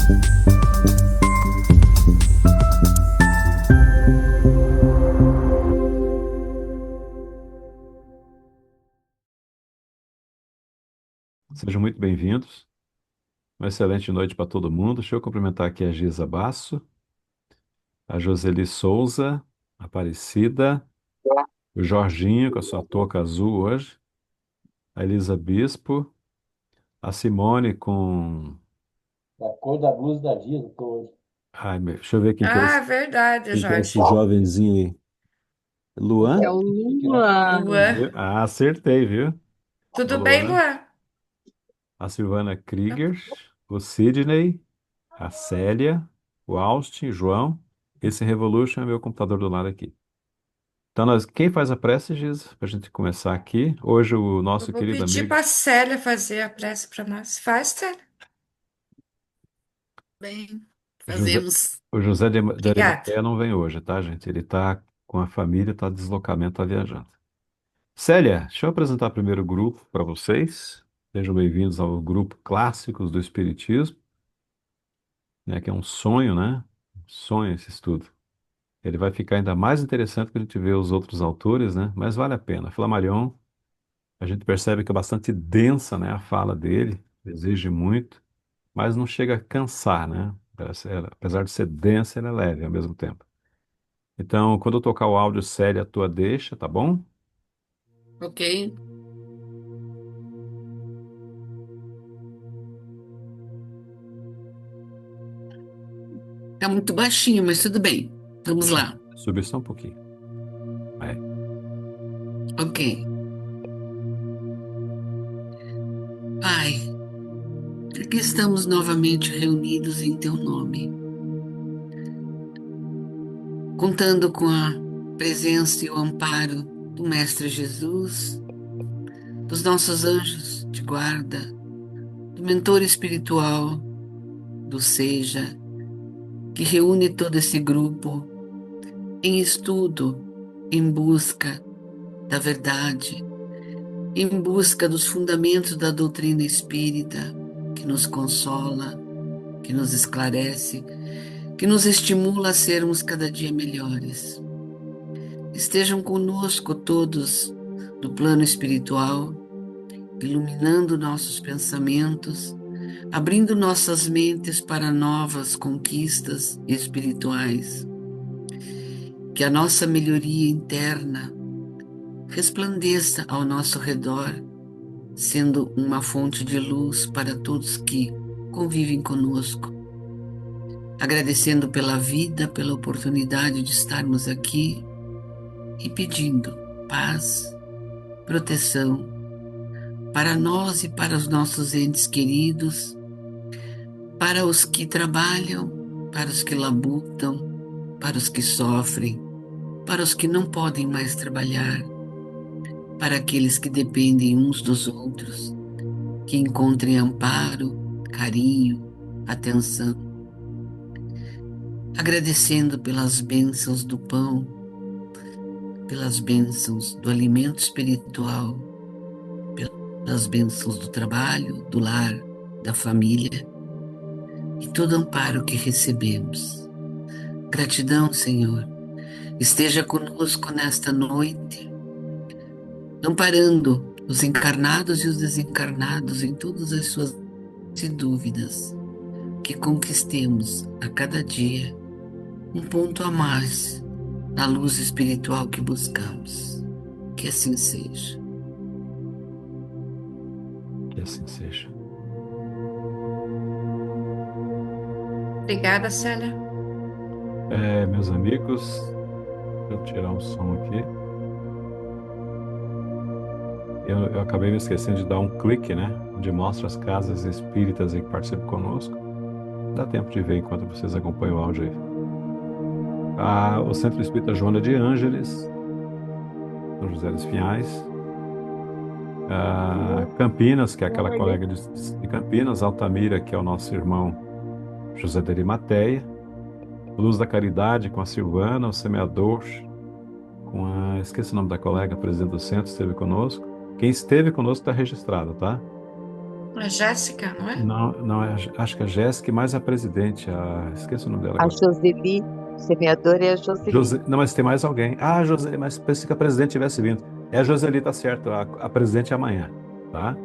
Sejam muito bem-vindos. Uma excelente noite para todo mundo. Deixa eu cumprimentar aqui a Giza Basso, a Joseli Souza, a Aparecida, o Jorginho com a sua touca azul hoje, a Elisa Bispo, a Simone com... Da cor da blusa da Giza, tô hoje. Ai, deixa eu ver Ah, verdade, quem que é esse Jorge. jovenzinho aí. Esse é É Luan? o o Henrique, né? Luan. Lua. Viu? Ah, acertei, viu? O Tudo bem, Luan, Luan? a Silvana Krieger, o Sidney, a Célia, o Austin, o João. Esse Revolution é meu computador do lado aqui. Então, quem faz a prece, Giz, para a gente começar aqui? Hoje, o Eu nosso vou querido pedir amigo, para a Célia fazer a prece para nós. Faz, Célia? Bem, José, fazemos. o José de Obrigada. Arimateia não vem hoje, tá, gente? Ele está com a família, está de deslocamento, está viajando. Célia, deixa eu apresentar primeiro o grupo para vocês. Sejam bem-vindos ao grupo Clássicos do Espiritismo, né, que é um sonho, né? Um sonho esse estudo. Ele vai ficar ainda mais interessante quando a gente vê os outros autores, né? Mas vale a pena. Flammarion, a gente percebe que é bastante densa, né, a fala dele, exige muito, mas não chega a cansar, né? Apesar de ser densa, ela é leve ao mesmo tempo. Então, quando eu tocar o áudio sério, a tua deixa, tá bom? Ok. Tá muito baixinho, mas tudo bem. Vamos Deixa eu lá. subir só um pouquinho. Aí. Ok. Pai, aqui estamos novamente reunidos em teu nome, contando com a presença e o amparo do Mestre Jesus, dos nossos anjos de guarda, do mentor espiritual, do Seja, que reúne todo esse grupo em estudo, em busca da verdade, em busca dos fundamentos da doutrina espírita, que nos consola, que nos esclarece, que nos estimula a sermos cada dia melhores. Estejam conosco todos do plano espiritual, iluminando nossos pensamentos, abrindo nossas mentes para novas conquistas espirituais. Que a nossa melhoria interna resplandeça ao nosso redor, sendo uma fonte de luz para todos que convivem conosco. Agradecendo pela vida, pela oportunidade de estarmos aqui e pedindo paz, proteção para nós e para os nossos entes queridos, para os que trabalham, para os que labutam, para os que sofrem, para os que não podem mais trabalhar, para aqueles que dependem uns dos outros, que encontrem amparo, carinho, atenção, agradecendo pelas bênçãos do pão, pelas bênçãos do alimento espiritual, pelas bênçãos do trabalho, do lar, da família e todo amparo que recebemos. Gratidão, Senhor. Esteja conosco nesta noite, amparando os encarnados e os desencarnados em todas as suas dúvidas, que conquistemos a cada dia um ponto a mais na luz espiritual que buscamos. Que assim seja. Que assim seja. Obrigada, Célia. Meus amigos, deixa eu tirar um som aqui. Eu acabei me esquecendo de dar um clique, né? Onde mostra as casas espíritas aí que participam conosco. Dá tempo de ver enquanto vocês acompanham o áudio aí. O Centro Espírita Joana de Ângeles, São José dos Pinhais. Campinas, que é aquela Olha. colega de Campinas. Altamira, que é o nosso irmão José de Arimateia. Luz da Caridade, com a Silvana. O Semeador, com a... Esqueci o nome da colega, presidente do centro, esteve conosco. Quem esteve conosco está registrado, tá? A Jéssica, não é? Não, não é, acho que a Jéssica, mais a presidente, esqueci o nome dela A agora. Joseli, semeadora é a Joseli. Não, mas tem mais alguém. Ah, Joseli, mas pensei que a presidente tivesse vindo. É a Joseli, tá certo. A presidente é amanhã, tá?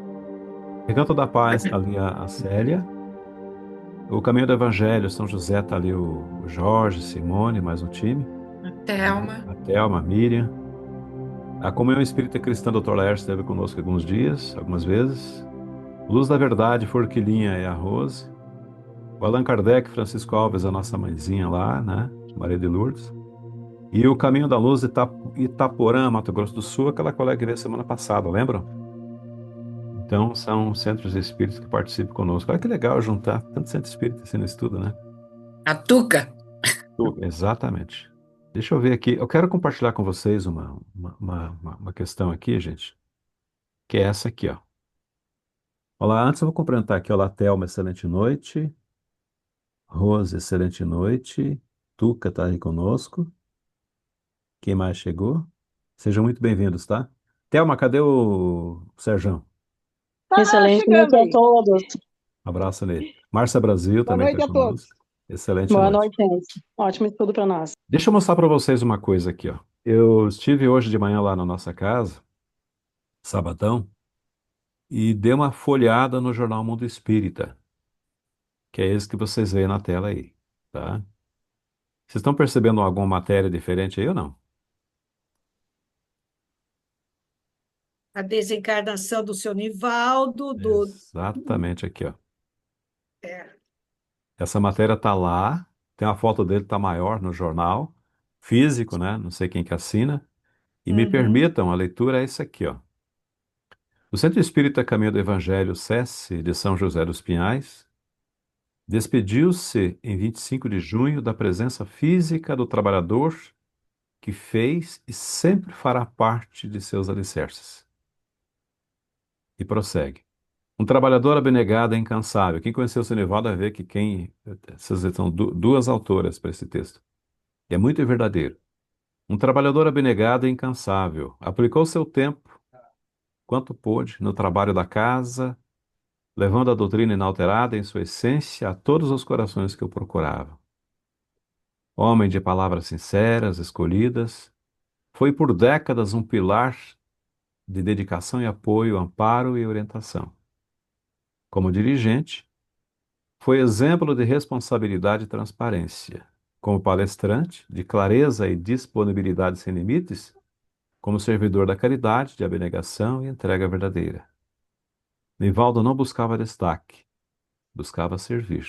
Recanto da Paz tá ali a Célia. O Caminho do Evangelho, São José tá ali o Jorge, Simone, mais um time. A Thelma. A Thelma, a Miriam. A Comunhão Espírita Cristã, Dr. Laércio esteve conosco alguns dias, algumas vezes. Luz da Verdade, Forquilinha e a Rose. O Allan Kardec, Francisco Alves, a nossa mãezinha lá, né? Maria de Lourdes. E o Caminho da Luz, Itaporã, Mato Grosso do Sul, aquela colega que veio semana passada, lembram? Então, são centros espíritas que participam conosco. Olha que legal juntar tanto centro espírita assim no estudo, né? A Tuca. Exatamente. Deixa eu ver aqui. Eu quero compartilhar com vocês uma questão aqui, gente, que é essa aqui, ó. Olá, antes eu vou cumprimentar aqui. Olá, Thelma, excelente noite. Rose, excelente noite. Tuca tá aí conosco. Quem mais chegou? Sejam muito bem-vindos, tá? Thelma, cadê o Serjão? Excelente noite a todos. Abraço nele. Márcia Brasil Boa também está noite a todos. conosco. Excelente Boa noite. noite, gente. Ótimo estudo para nós. Deixa eu mostrar para vocês uma coisa aqui, ó. Eu estive hoje de manhã lá na nossa casa, sabadão, e dei uma folheada no jornal Mundo Espírita, que é esse que vocês veem na tela aí, tá? Vocês estão percebendo alguma matéria diferente aí ou não? A desencarnação do seu Nivaldo, Exatamente aqui, ó. é, Essa matéria tá lá, tem uma foto dele, tá maior no jornal, físico, né? Não sei quem que assina. E me uhum, permitam, a leitura é isso aqui, ó. O Centro Espírita Caminho do Evangelho SESC de São José dos Pinhais despediu-se em 25 de junho da presença física do trabalhador que fez e sempre fará parte de seus alicerces. E prossegue. Um trabalhador abnegado e incansável. Quem conheceu o Senivaldo vai ver que essas são duas autoras para esse texto. E é muito verdadeiro. Um trabalhador abnegado e incansável. Aplicou seu tempo, quanto pôde, no trabalho da casa, levando a doutrina inalterada em sua essência a todos os corações que o procuravam. Homem de palavras sinceras, escolhidas, foi por décadas um pilar de dedicação e apoio, amparo e orientação. Como dirigente, foi exemplo de responsabilidade e transparência. Como palestrante, de clareza e disponibilidade sem limites, como servidor da caridade, de abnegação e entrega verdadeira. Nivaldo não buscava destaque, buscava servir.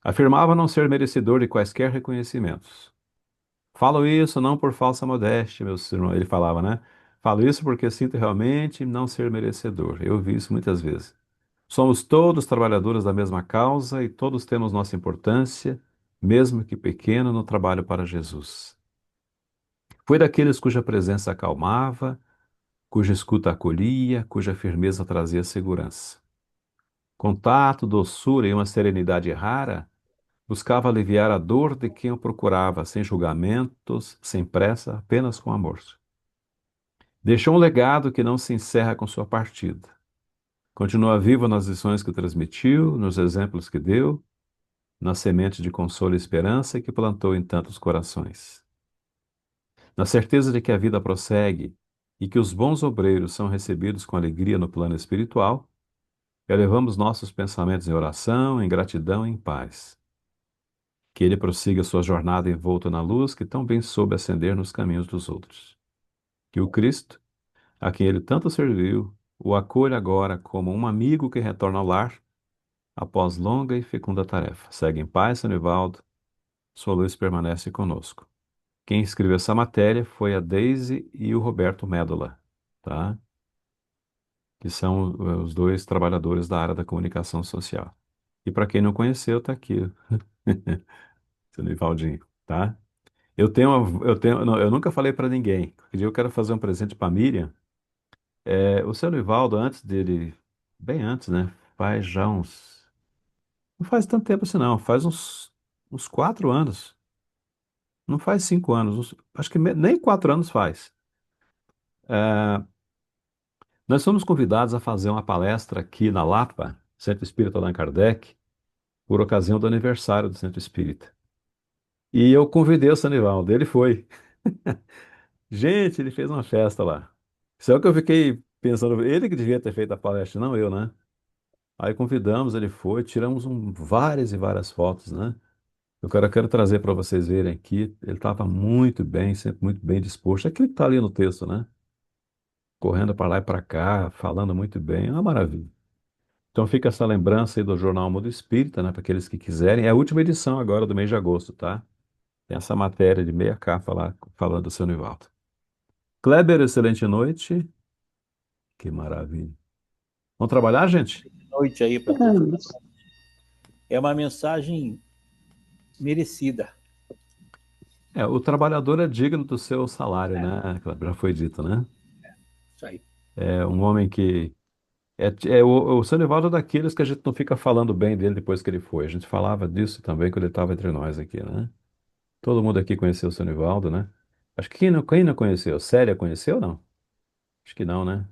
Afirmava não ser merecedor de quaisquer reconhecimentos. Falo isso não por falsa modéstia, meus irmãos, ele falava, né? Falo isso porque sinto realmente não ser merecedor. Eu vi isso muitas vezes. Somos todos trabalhadores da mesma causa e todos temos nossa importância, mesmo que pequena, no trabalho para Jesus. Foi daqueles cuja presença acalmava, cuja escuta acolhia, cuja firmeza trazia segurança. Contato, doçura e uma serenidade rara, buscava aliviar a dor de quem o procurava, sem julgamentos, sem pressa, apenas com amor. Deixou um legado que não se encerra com sua partida. Continua vivo nas lições que transmitiu, nos exemplos que deu, na semente de consolo e esperança que plantou em tantos corações. Na certeza de que a vida prossegue e que os bons obreiros são recebidos com alegria no plano espiritual, elevamos nossos pensamentos em oração, em gratidão e em paz. Que ele prossiga sua jornada envolto na luz que tão bem soube acender nos caminhos dos outros. Que o Cristo, a quem ele tanto serviu, o acolha agora como um amigo que retorna ao lar após longa e fecunda tarefa. Segue em paz, São Nivaldo. Sua luz permanece conosco. Quem escreveu essa matéria foi a Deise e o Roberto Médola, tá? Que são os dois trabalhadores da área da comunicação social. E para quem não conheceu, tá aqui, seu Nivaldinho, tá? Não, eu nunca falei para ninguém. Qualquer dia eu quero fazer um presente para Miriam. O seu Nivaldo, antes dele, bem antes, né? Faz já uns, não faz tanto tempo assim não, faz uns 4 anos. Não faz 5 anos, acho que nem 4 anos faz. Nós fomos convidados a fazer uma palestra aqui na Lapa, Centro Espírita Allan Kardec, por ocasião do aniversário do Centro Espírita. E eu convidei o Sanivaldo, ele foi. Gente, ele fez uma festa lá. Só que eu fiquei pensando, ele que devia ter feito a palestra, não eu, né? Aí convidamos, ele foi, tiramos várias e várias fotos, né? Quero trazer para vocês verem aqui. Ele estava muito bem, sempre muito bem disposto. Aquilo que está ali no texto, né? Correndo para lá e para cá, falando muito bem, é uma maravilha. Então fica essa lembrança aí do Jornal Mundo Espírita, né? Para aqueles que quiserem. É a última edição agora do mês de agosto, tá? Tem essa matéria de meia capa lá, falando do seu Nivaldo. Kleber, excelente noite. Que maravilha. Vamos trabalhar, gente? Noite aí para todos. É uma mensagem merecida. O trabalhador é digno do seu salário, né? Kleber? Já foi dito, né? Isso aí. É um homem que o seu Nivaldo é daqueles que a gente não fica falando bem dele depois que ele foi. A gente falava disso também quando ele estava entre nós aqui, né? Todo mundo aqui conheceu o seu Nivaldo, né? Acho que quem não conheceu? Célia conheceu ou não? Acho que não, né?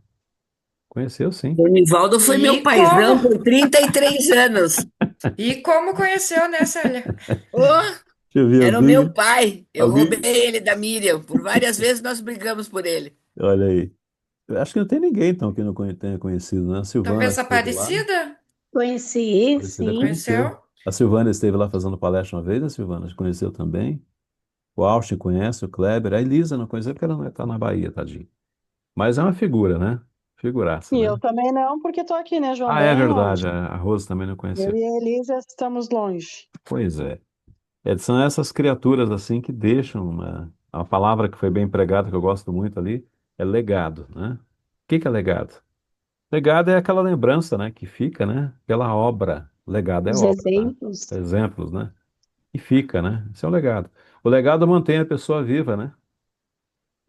Conheceu, sim. O Nivaldo foi meu E paizão como? por 33 anos. E como conheceu, né, Célia? Ô, Deixa eu ver era o meu alguém. pai. Eu roubei Alguém? ele da Miriam. Por várias vezes nós brigamos por ele. Olha aí. Eu acho que não tem ninguém, então, que não tenha conhecido, né? A Silvana Talvez esteve lá. Aparecida? Conheci, Você deve sim. conhecer. Conheceu? A Silvana esteve lá fazendo palestra uma vez, a Silvana conheceu também. O Austin conhece, o Kleber. A Elisa não conheceu porque ela não está na Bahia, tadinho. Mas é uma figura, né? Figuraça, E eu né? também não, porque estou aqui, né, João? Ah, é Bem longe. verdade. A Rosa também não Eu conheceu. e a Elisa estamos longe. Pois é. São essas criaturas assim que deixam a palavra que foi bem empregada, que eu gosto muito ali, é legado, né? O que é legado? Legado é aquela lembrança, né, que fica, né? Aquela obra. Legado é Os obra, tá? exemplos. Exemplos, né? E fica, né? Esse é o legado. O legado mantém a pessoa viva, né?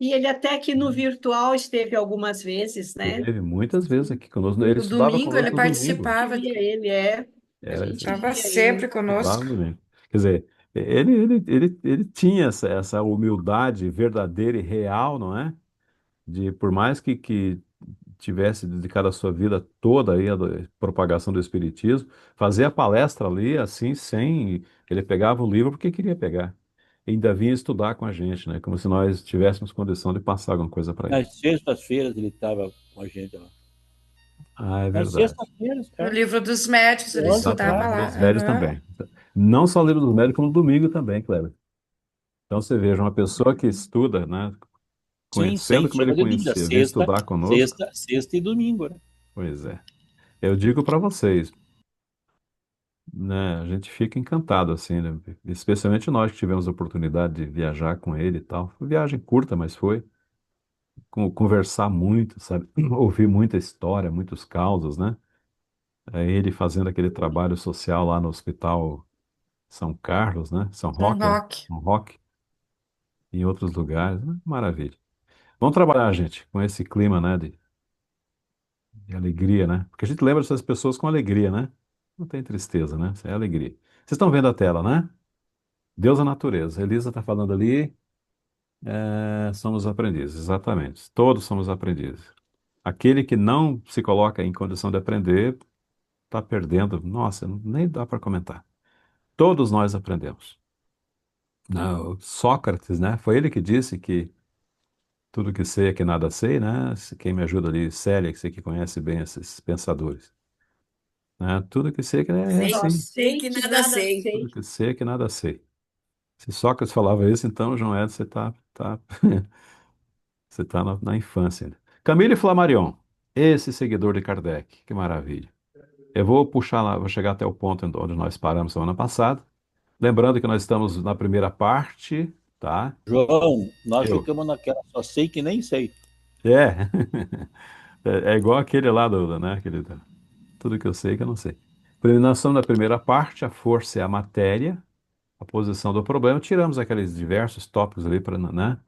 E ele até que no virtual esteve algumas vezes, né? Teve muitas vezes aqui conosco. Ele No estudava domingo ele conosco no domingo. participava, Via ele, a Era, gente estava via sempre ele. estudava conosco. no domingo. Quer dizer, ele tinha essa humildade verdadeira e real, não é? De, por mais que tivesse dedicado a sua vida toda aí à propagação do Espiritismo, fazer a palestra ali, assim, sem... Ele pegava o livro porque queria pegar. E ainda vinha estudar com a gente, né? Como se nós tivéssemos condição de passar alguma coisa para ele. Nas sextas-feiras ele estava com a gente lá. Ah, é Nas verdade. sextas-feiras, No cara. livro dos médios ele Olha, estudava Exatamente. lá. Dos velhos Aham. também. Não só o livro dos médios, como no domingo também, Kleber. Então você veja, uma pessoa que estuda, né? sim, Conhecendo sem como ele sombra de dúvida. conhecia, veio Sexta, estudar conosco. sexta, sexta e domingo, né? Pois é. Eu digo para vocês, né? A gente fica encantado, assim, né? Especialmente nós que tivemos a oportunidade de viajar com ele e tal. Foi viagem curta, mas foi. Conversar muito, sabe? Ouvir muita história, muitos causos, né? Ele fazendo aquele trabalho social lá no Hospital São Carlos, né? São Um Roque, né? rock. São Roque, e em outros lugares, né? Maravilha. Vamos trabalhar, gente, com esse clima, né? De alegria, né? Porque a gente lembra dessas pessoas com alegria, né? Não tem tristeza, né? Isso é alegria. Vocês estão vendo a tela, né? Deus é natureza. A Elisa está falando ali, somos aprendizes, exatamente. Todos somos aprendizes. Aquele que não se coloca em condição de aprender está perdendo. Nossa, nem dá para comentar. Todos nós aprendemos. Não, Sócrates, né? Foi ele que disse que tudo que sei é que nada sei, né? Quem me ajuda ali, Célia, que sei que conhece bem esses pensadores. Né? Tudo que sei é que é Sei, Só assim. sei sei que que nada nada sei. Tudo sei. que sei é que nada sei. Se Sócrates falava isso, então, João Edson, você tá na infância ainda. Camille Flammarion, esse seguidor de Kardec, que maravilha. Eu vou puxar lá, vou chegar até o ponto onde nós paramos semana passada. Lembrando que nós estamos na primeira parte, tá? João, nós Eu. ficamos naquela, só sei que nem sei. É. É igual aquele lá né? Tudo que eu sei que eu não sei. Nós estamos na primeira parte, a força é a matéria, a posição do problema. Tiramos aqueles diversos tópicos ali para, né?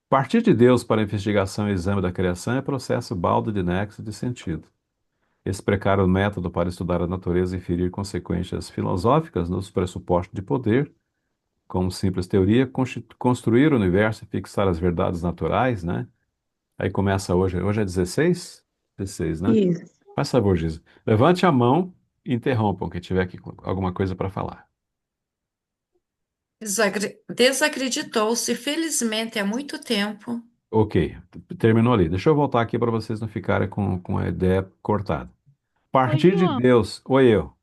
Partir de Deus para a investigação e exame da criação é processo baldo de nexo de sentido. Esse precário método para estudar a natureza e inferir consequências filosóficas nos pressupostos de poder, como simples teoria, construir o universo e fixar as verdades naturais, né? Aí começa hoje é 16? 16, né? Isso. Faz favor, Giza. Levante a mão e interrompam quem tiver aqui com alguma coisa para falar. Desacreditou-se, felizmente, há muito tempo. Ok, terminou ali. Deixa eu voltar aqui para vocês não ficarem com a ideia cortada. Oi, Partir de João. Deus. Oi, eu.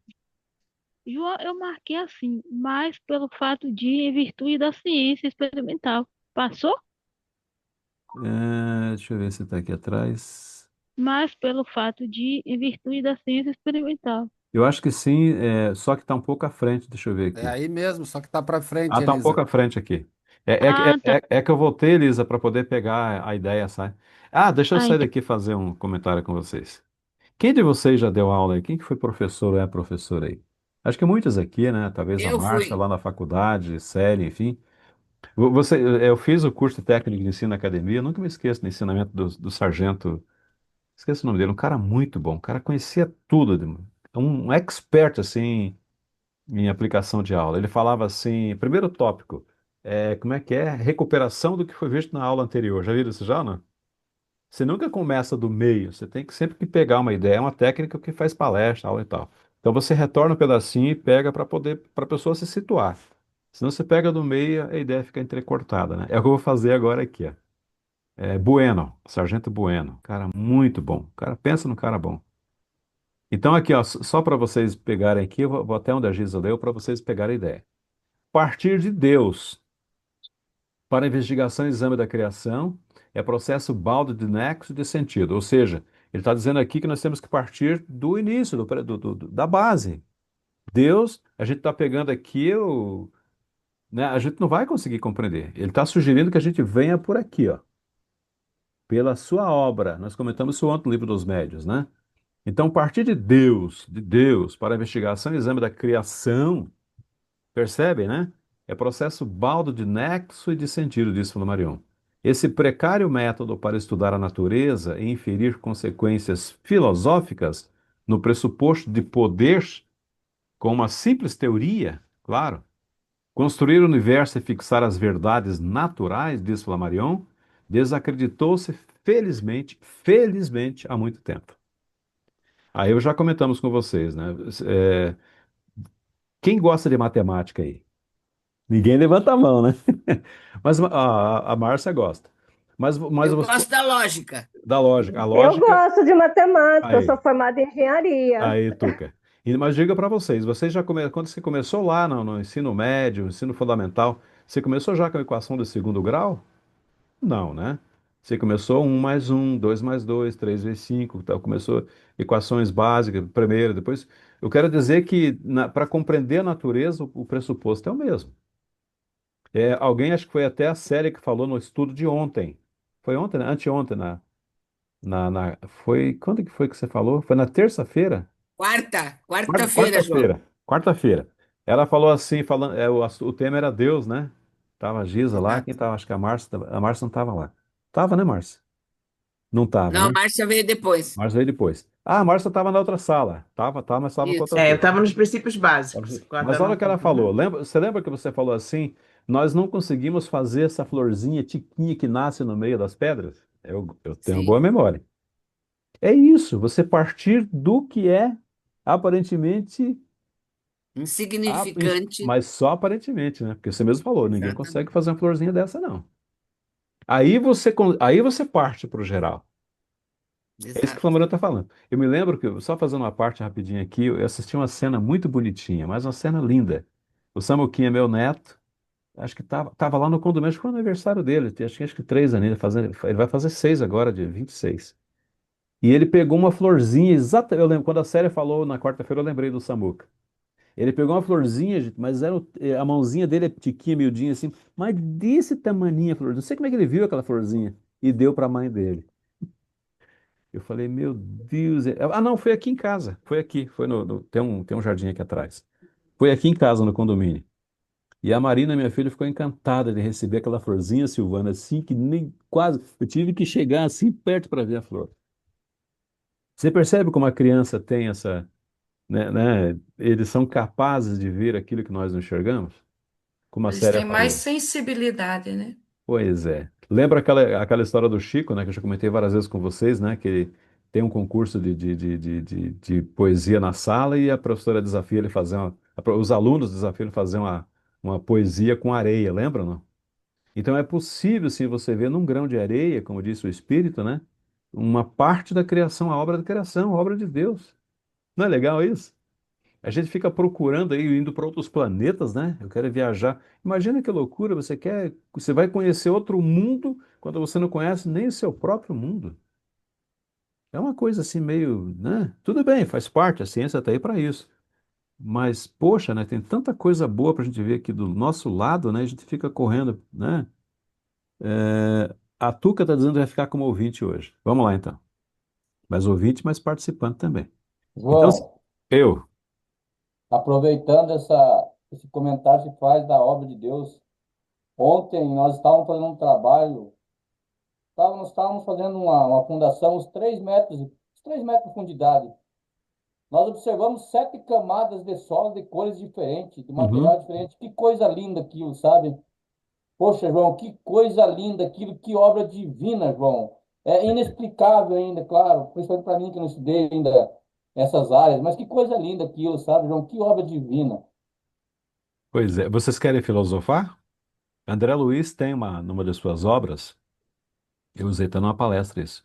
João, eu marquei assim, mais pelo fato de em virtude da ciência experimental. Passou? Deixa eu ver se está aqui atrás. Mais pelo fato de em virtude da ciência experimental. Eu acho que sim, só que está um pouco à frente. Deixa eu ver É aqui. aí mesmo, só que tá para Ah, frente, está um pouco Elisa. à frente aqui. Ah, tá. É que eu voltei, Elisa, para poder pegar a ideia, sabe? Ah, deixa eu Ah, sair então. daqui e fazer um comentário com vocês. Quem de vocês já deu aula aí? Quem que foi professor ou é professor aí? Acho que muitos aqui, né? Talvez a Eu Márcia fui. lá na faculdade, Célia, enfim. Eu fiz o curso técnico de ensino na academia, eu nunca me esqueço do ensinamento do sargento, esqueço o nome dele, um cara muito bom, o cara conhecia tudo, um expert, assim, em aplicação de aula. Ele falava assim, primeiro tópico, como é que é? Recuperação do que foi visto na aula anterior. Já viram isso já, não? Você nunca começa do meio, você tem que sempre que pegar uma ideia, é uma técnica que faz palestra, aula e tal. Então você retorna um pedacinho e pega para a pessoa se situar. Senão você pega do meio, a ideia fica entrecortada, né? É o que eu vou fazer agora aqui, ó. Bueno, Sargento Bueno, cara muito bom. Cara, pensa no cara bom. Então aqui, ó, só para vocês pegarem aqui, eu vou até onde a Giza leu para vocês pegarem a ideia. Partir de Deus para investigação e exame da criação é processo balde de nexo e de sentido. Ou seja, ele está dizendo aqui que nós temos que partir do início, da base. Deus, a gente está pegando aqui, né, a gente não vai conseguir compreender. Ele está sugerindo que a gente venha por aqui, ó, pela sua obra. Nós comentamos isso ontem no livro dos Médiuns, né? Então, partir de Deus, para a investigação e exame da criação, percebem, né? É processo baldo de nexo e de sentido, disse Flammarion. Esse precário método para estudar a natureza e inferir consequências filosóficas no pressuposto de poder, com uma simples teoria, claro, construir o universo e fixar as verdades naturais, diz Flammarion, desacreditou-se felizmente, há muito tempo. Aí eu já comentamos com vocês, né? É, quem gosta de matemática aí? Ninguém levanta a mão, né? Mas a Márcia gosta. Mas Eu você, gosto da lógica. da lógica. A Eu lógica. gosto de matemática, eu Aí, sou formada em engenharia. aí, Tuca. Mas diga para vocês já quando você começou lá no ensino médio, ensino fundamental, você começou já com a equação do segundo grau? Não, né? Você começou um mais um, 2 mais 2, 3 vezes 5, tal. Começou equações básicas, primeiro, depois. Eu quero dizer que para compreender a natureza, o pressuposto é o mesmo. Alguém, acho que foi até a série que falou no estudo de ontem. Foi ontem, né? Anteontem, foi, quando que foi que você falou? Foi na terça-feira? Quarta-feira, João. Quarta-feira. Quarta-feira. Ela falou assim, falando, o tema era Deus, né? Tava a Giza lá, quem Exato. tava? Acho que a Márcia não tava lá. Tava, né, Márcia? Não tava, Não, né? a Márcia veio depois. Márcia veio depois. Ah, a Márcia tava na outra sala. Tava, mas tava com Isso. outra Eu turma. estava nos princípios básicos. Mas olha o que ela falou. Você lembra que você falou assim? Nós não conseguimos fazer essa florzinha tiquinha que nasce no meio das pedras? Eu tenho uma boa Sim. memória. É isso, você partir do que é aparentemente, Insignificante. mas só aparentemente, né? Porque você mesmo falou, ninguém consegue Exatamente. fazer uma florzinha dessa, não. Aí você parte para o geral. É isso que o Exato. Flamarion está falando. Eu me lembro que, só fazendo uma parte rapidinho aqui, eu assisti uma cena muito bonitinha, mas uma cena linda. O Samuquinha, meu neto, acho que tava lá no condomínio, acho que foi o aniversário dele, acho que 3 anos, ele vai fazer 6 agora, de 26. E ele pegou uma florzinha, eu lembro, quando a série falou na quarta-feira, eu lembrei do Samuca. Ele pegou uma florzinha, gente, mas a mãozinha dele é tiquinha, miudinha assim, mas desse tamaninho a florzinha. Não sei como é que ele viu aquela florzinha e deu para a mãe dele. Eu falei, meu Deus. Ah, não, foi aqui em casa. Foi aqui. Tem um jardim aqui atrás. Foi aqui em casa, no condomínio. E a Marina, minha filha, ficou encantada de receber aquela florzinha, Silvana, assim, que nem quase. Eu tive que chegar assim perto para ver a flor. Você percebe como a criança tem essa, né? Eles são capazes de ver aquilo que nós não enxergamos? Como a Eles Célia têm mais falou. sensibilidade, né? Pois é. Lembra aquela história do Chico, né? Que eu já comentei várias vezes com vocês, né? Que tem um concurso de poesia na sala e a professora desafia ele a fazer os alunos desafiam ele a fazer uma poesia com areia, lembra, não? Então é possível, se você vê num grão de areia, como disse o Espírito, né? Uma parte da criação, a obra da criação, a obra de Deus. Não é legal isso? A gente fica procurando aí, indo para outros planetas, né? Eu quero viajar. Imagina que loucura, você vai conhecer outro mundo quando você não conhece nem o seu próprio mundo. É uma coisa assim meio, né? Tudo bem, faz parte, a ciência está aí para isso. Mas, poxa, né? Tem tanta coisa boa para a gente ver aqui do nosso lado, né? A gente fica correndo, né? A Tuca está dizendo que vai ficar como ouvinte hoje. Vamos lá, então. Mais ouvinte, mas participante também. Então, João, eu. aproveitando esse comentário que faz da obra de Deus, ontem nós estávamos fazendo um trabalho, estávamos fazendo uma fundação, uns 3 metros de profundidade. Nós observamos 7 camadas de solo de cores diferentes, de Uhum. material diferente. Que coisa linda aquilo, sabe? Poxa, João, que coisa linda aquilo, que obra divina, João. É inexplicável ainda, claro, principalmente para mim que não estudei ainda essas áreas, mas que coisa linda aquilo, sabe, João? Que obra divina. Pois é. Vocês querem filosofar? André Luiz tem numa das suas obras, eu usei até numa palestra isso.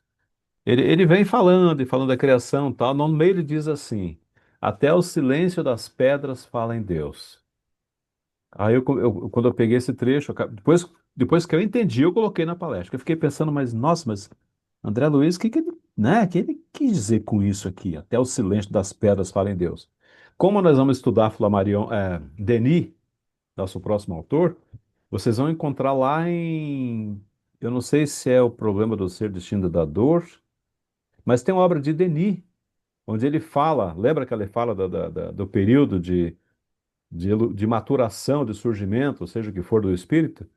Ele vem falando e falando da criação e tal. No meio ele diz assim: até o silêncio das pedras fala em Deus. Aí quando eu peguei esse trecho, depois que eu entendi, eu coloquei na palestra. Eu fiquei pensando, mas nossa, mas André Luiz, que ele, né, que ele quis dizer com isso aqui? Até o silêncio das pedras fala em Deus. Como nós vamos estudar Flammarion, Denis, nosso próximo autor, vocês vão encontrar lá eu não sei se é o problema do ser destino da dor, mas tem uma obra de Denis, onde ele fala, lembra que ele fala do período de maturação, de surgimento, ou seja o que for do espírito,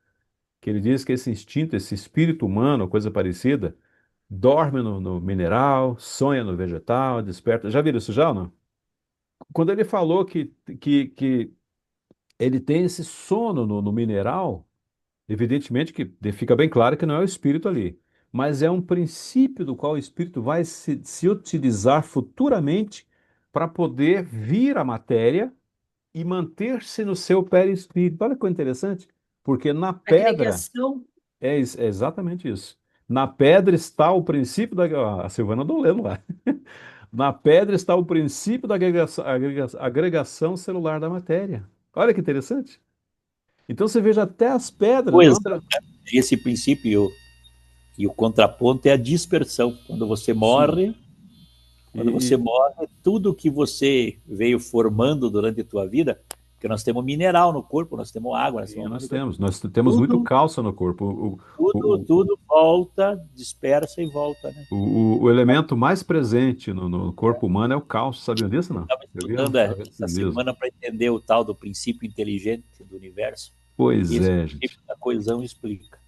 que ele diz que esse instinto, esse espírito humano, coisa parecida, dorme no mineral, sonha no vegetal, desperta. Já viram isso já ou não? Quando ele falou que ele tem esse sono no mineral, evidentemente que fica bem claro que não é o espírito ali, mas é um princípio do qual o espírito vai se utilizar futuramente para poder vir à matéria e manter-se no seu perispírito. Olha que coisa interessante, porque na pedra Agregação. é exatamente isso. Na pedra está o princípio da. A Silvana andou lendo lá. Na pedra está o princípio da agregação celular da matéria. Olha que interessante. Então você veja até as pedras. Pois é, esse princípio e o contraponto é a dispersão. Sim. Quando você morre, tudo que você veio formando durante a tua vida, porque nós temos mineral no corpo, nós temos água, Nós temos muito tudo, cálcio no corpo. tudo volta, dispersa e volta, né? O elemento mais presente no corpo humano é o cálcio. Sabiam disso, não? Estava Eu vi estudando essa mesmo. semana para entender o tal do princípio inteligente do universo. Pois E esse é, gente. princípio da coesão explica.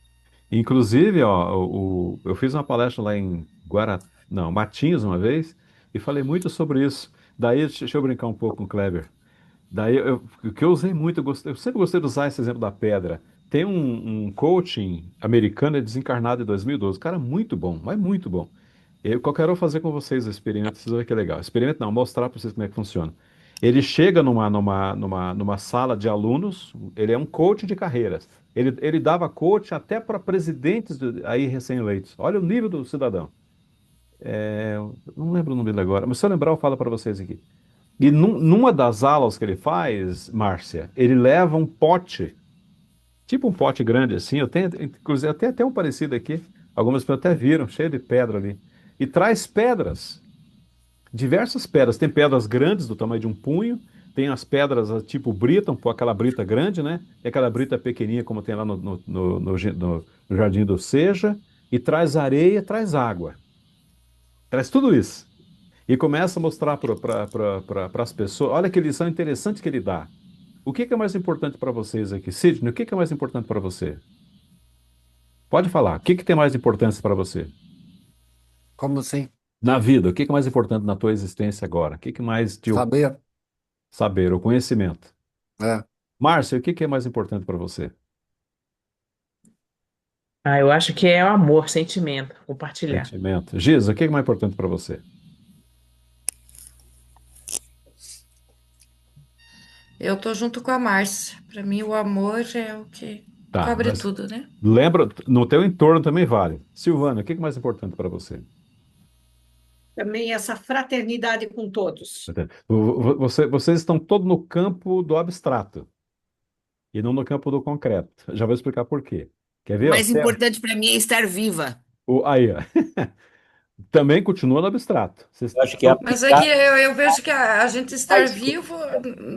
Inclusive, ó, eu fiz uma palestra lá em não, Matinhos uma vez e falei muito sobre isso. Daí, deixa eu brincar um pouco com o Kleber. Daí, o que eu usei muito, eu sempre gostei de usar esse exemplo da pedra. Tem um coaching americano, ele desencarnado em 2012. Cara, muito bom, mas muito bom. Qualquer um fazer com vocês o experimento, vocês vão ver que é legal. Experimento não, mostrar para vocês como é que funciona. Ele chega numa sala de alunos, ele é um coach de carreiras. Ele dava coach até para presidentes aí recém-eleitos. Olha o nível do cidadão. Eu não lembro o nome dele agora, mas se eu lembrar, eu falo para vocês aqui. E numa das aulas que ele faz, Márcia, ele leva um pote, tipo um pote grande assim. Eu tenho, inclusive, eu tenho até um parecido aqui. Algumas pessoas até viram, cheio de pedra ali. E traz pedras, diversas pedras. Tem pedras grandes do tamanho de um punho, tem as pedras tipo brita, aquela brita grande, né? E aquela brita pequenininha, como tem lá no Jardim do Seja. E traz areia, traz água. Traz tudo isso. E começa a mostrar para as pessoas. Olha que lição interessante que ele dá. O que é mais importante para vocês aqui? Sidney, o que é mais importante para você? Pode falar. O que tem mais importância para você? Como assim? Na vida, o que é mais importante na tua existência agora? O que mais te... Saber. Saber, o conhecimento. É. Márcia, o que é mais importante para você? Ah, eu acho que é o amor, sentimento, compartilhar. Sentimento. Giza, o que é mais importante para você? Eu tô junto com a Márcia. Para mim, o amor é o que Tá, cobre mas tudo, né? lembra, no teu entorno também vale. Silvana, o que é mais importante para você? Também essa fraternidade com todos. Vocês estão todos no campo do abstrato e não no campo do concreto. Já vou explicar por quê. Quer O ver, ó? mais importante para mim é estar viva. Aí, ó. Também continua no abstrato. Vocês Eu acho que é estão... Mas é que aplicar eu vejo que a gente estar mais vivo,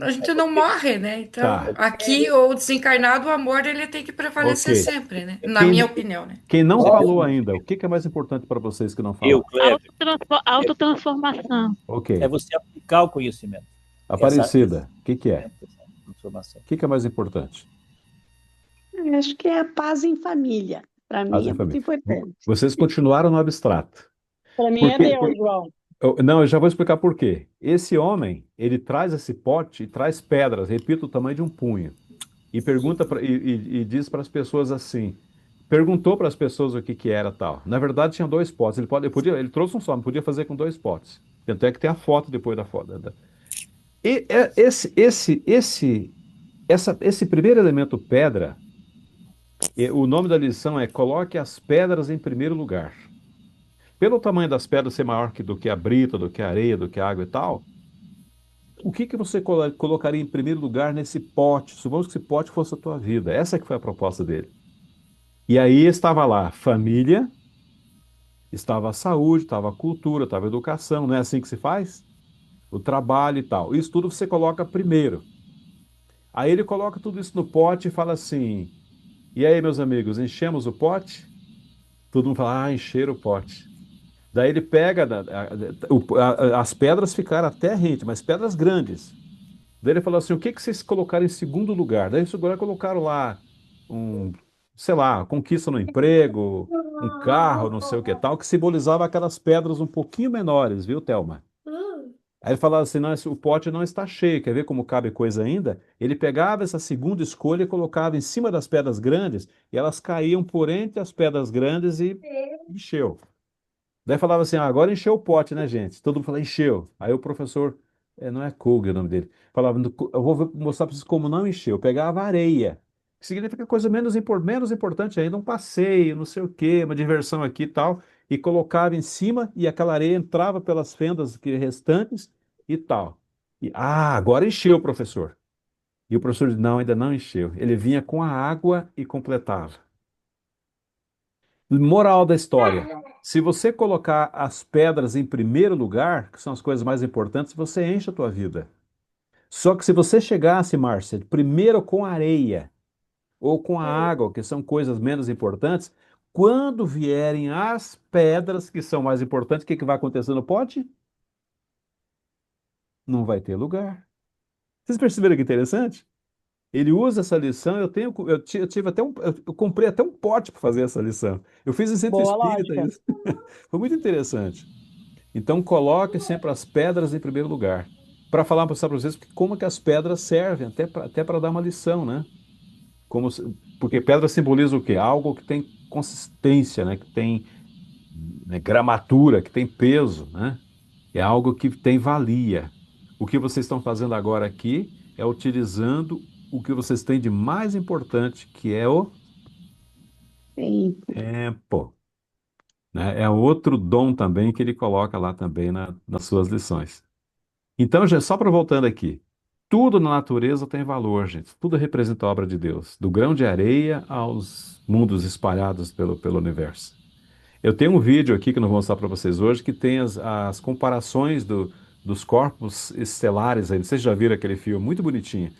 a gente não morre, né? Então, Tá, aqui, ou desencarnado, o amor ele tem que prevalecer ok. sempre, né? Na minha Quem, opinião, né? quem não falou Próximo. ainda, o que é mais importante para vocês que não eu, falaram? Cleber, Autotransformação. Ok. é você aplicar o conhecimento. Essa Aparecida, o que é? transformação. O que é mais importante? Eu acho que é a paz em família. Para mim Paz é em muito família. importante. Vocês continuaram no abstrato. Para mim Por é quê? Deus, João. Não, eu já vou explicar por quê. Esse homem, ele traz esse pote e traz pedras, repito, o tamanho de um punho, e pergunta e diz para as pessoas assim. Perguntou para as pessoas o que que era tal. Na verdade, tinha dois potes. Ele trouxe um só, mas podia fazer com dois potes. Tanto é que tem a foto depois da foto. Esse primeiro elemento pedra, o nome da lição é coloque as pedras em primeiro lugar. Pelo tamanho das pedras ser maior do que a brita, do que a areia, do que a água e tal, o que que você colocaria em primeiro lugar nesse pote? Supomos que esse pote fosse a tua vida. Essa que foi a proposta dele. E aí estava lá família, estava a saúde, estava a cultura, estava a educação. Não é assim que se faz? O trabalho e tal. Isso tudo você coloca primeiro. Aí ele coloca tudo isso no pote e fala assim: e aí, meus amigos, enchemos o pote? Todo mundo fala: ah, encher o pote. Daí ele pega, as pedras ficaram até rente, mas pedras grandes. Daí ele falou assim: o que que vocês colocaram em segundo lugar? Daí eles colocaram lá um, sei lá, conquista no emprego, um carro, não sei o que tal, que simbolizava aquelas pedras um pouquinho menores, viu, Thelma? Aí ele falava assim: não, o pote não está cheio, quer ver como cabe coisa ainda? Ele pegava essa segunda escolha e colocava em cima das pedras grandes, e elas caíam por entre as pedras grandes e encheu. Daí falava assim: ah, agora encheu o pote, né, gente? Todo mundo falava: encheu. Aí o professor, não é Koga o nome dele, falava: eu vou mostrar para vocês como não encheu. Eu pegava areia, que significa coisa menos importante ainda, um passeio, não sei o quê, uma diversão aqui e tal, e colocava em cima e aquela areia entrava pelas fendas restantes e tal. Agora encheu, professor. E o professor disse: não, ainda não encheu. Ele vinha com a água e completava. Moral da história: se você colocar as pedras em primeiro lugar, que são as coisas mais importantes, você enche a tua vida. Só que se você chegasse, Márcia, primeiro com a areia ou com a água, que são coisas menos importantes, quando vierem as pedras que são mais importantes, o que que vai acontecer no pote? Não vai ter lugar. Vocês perceberam que interessante? Ele usa essa lição, eu tive até eu comprei até um pote para fazer essa lição. Eu fiz em centro Boa espírita lógica. isso. Foi muito interessante. Então coloque sempre as pedras em primeiro lugar. Para falar para vocês como que as pedras servem, até para dar uma lição, né? Porque pedra simboliza o quê? Algo que tem consistência, né? Que tem, né, gramatura, que tem peso, né? É algo que tem valia. O que vocês estão fazendo agora aqui é utilizando o que vocês têm de mais importante, que é o Sim. tempo, né? É outro dom também que ele coloca lá também nas suas lições. Então, gente, só para voltando aqui, tudo na natureza tem valor, gente. Tudo representa a obra de Deus, do grão de areia aos mundos espalhados pelo universo. Eu tenho um vídeo aqui que eu não vou mostrar para vocês hoje, que tem as comparações dos corpos estelares aí. Vocês já viram aquele filme? Muito bonitinho.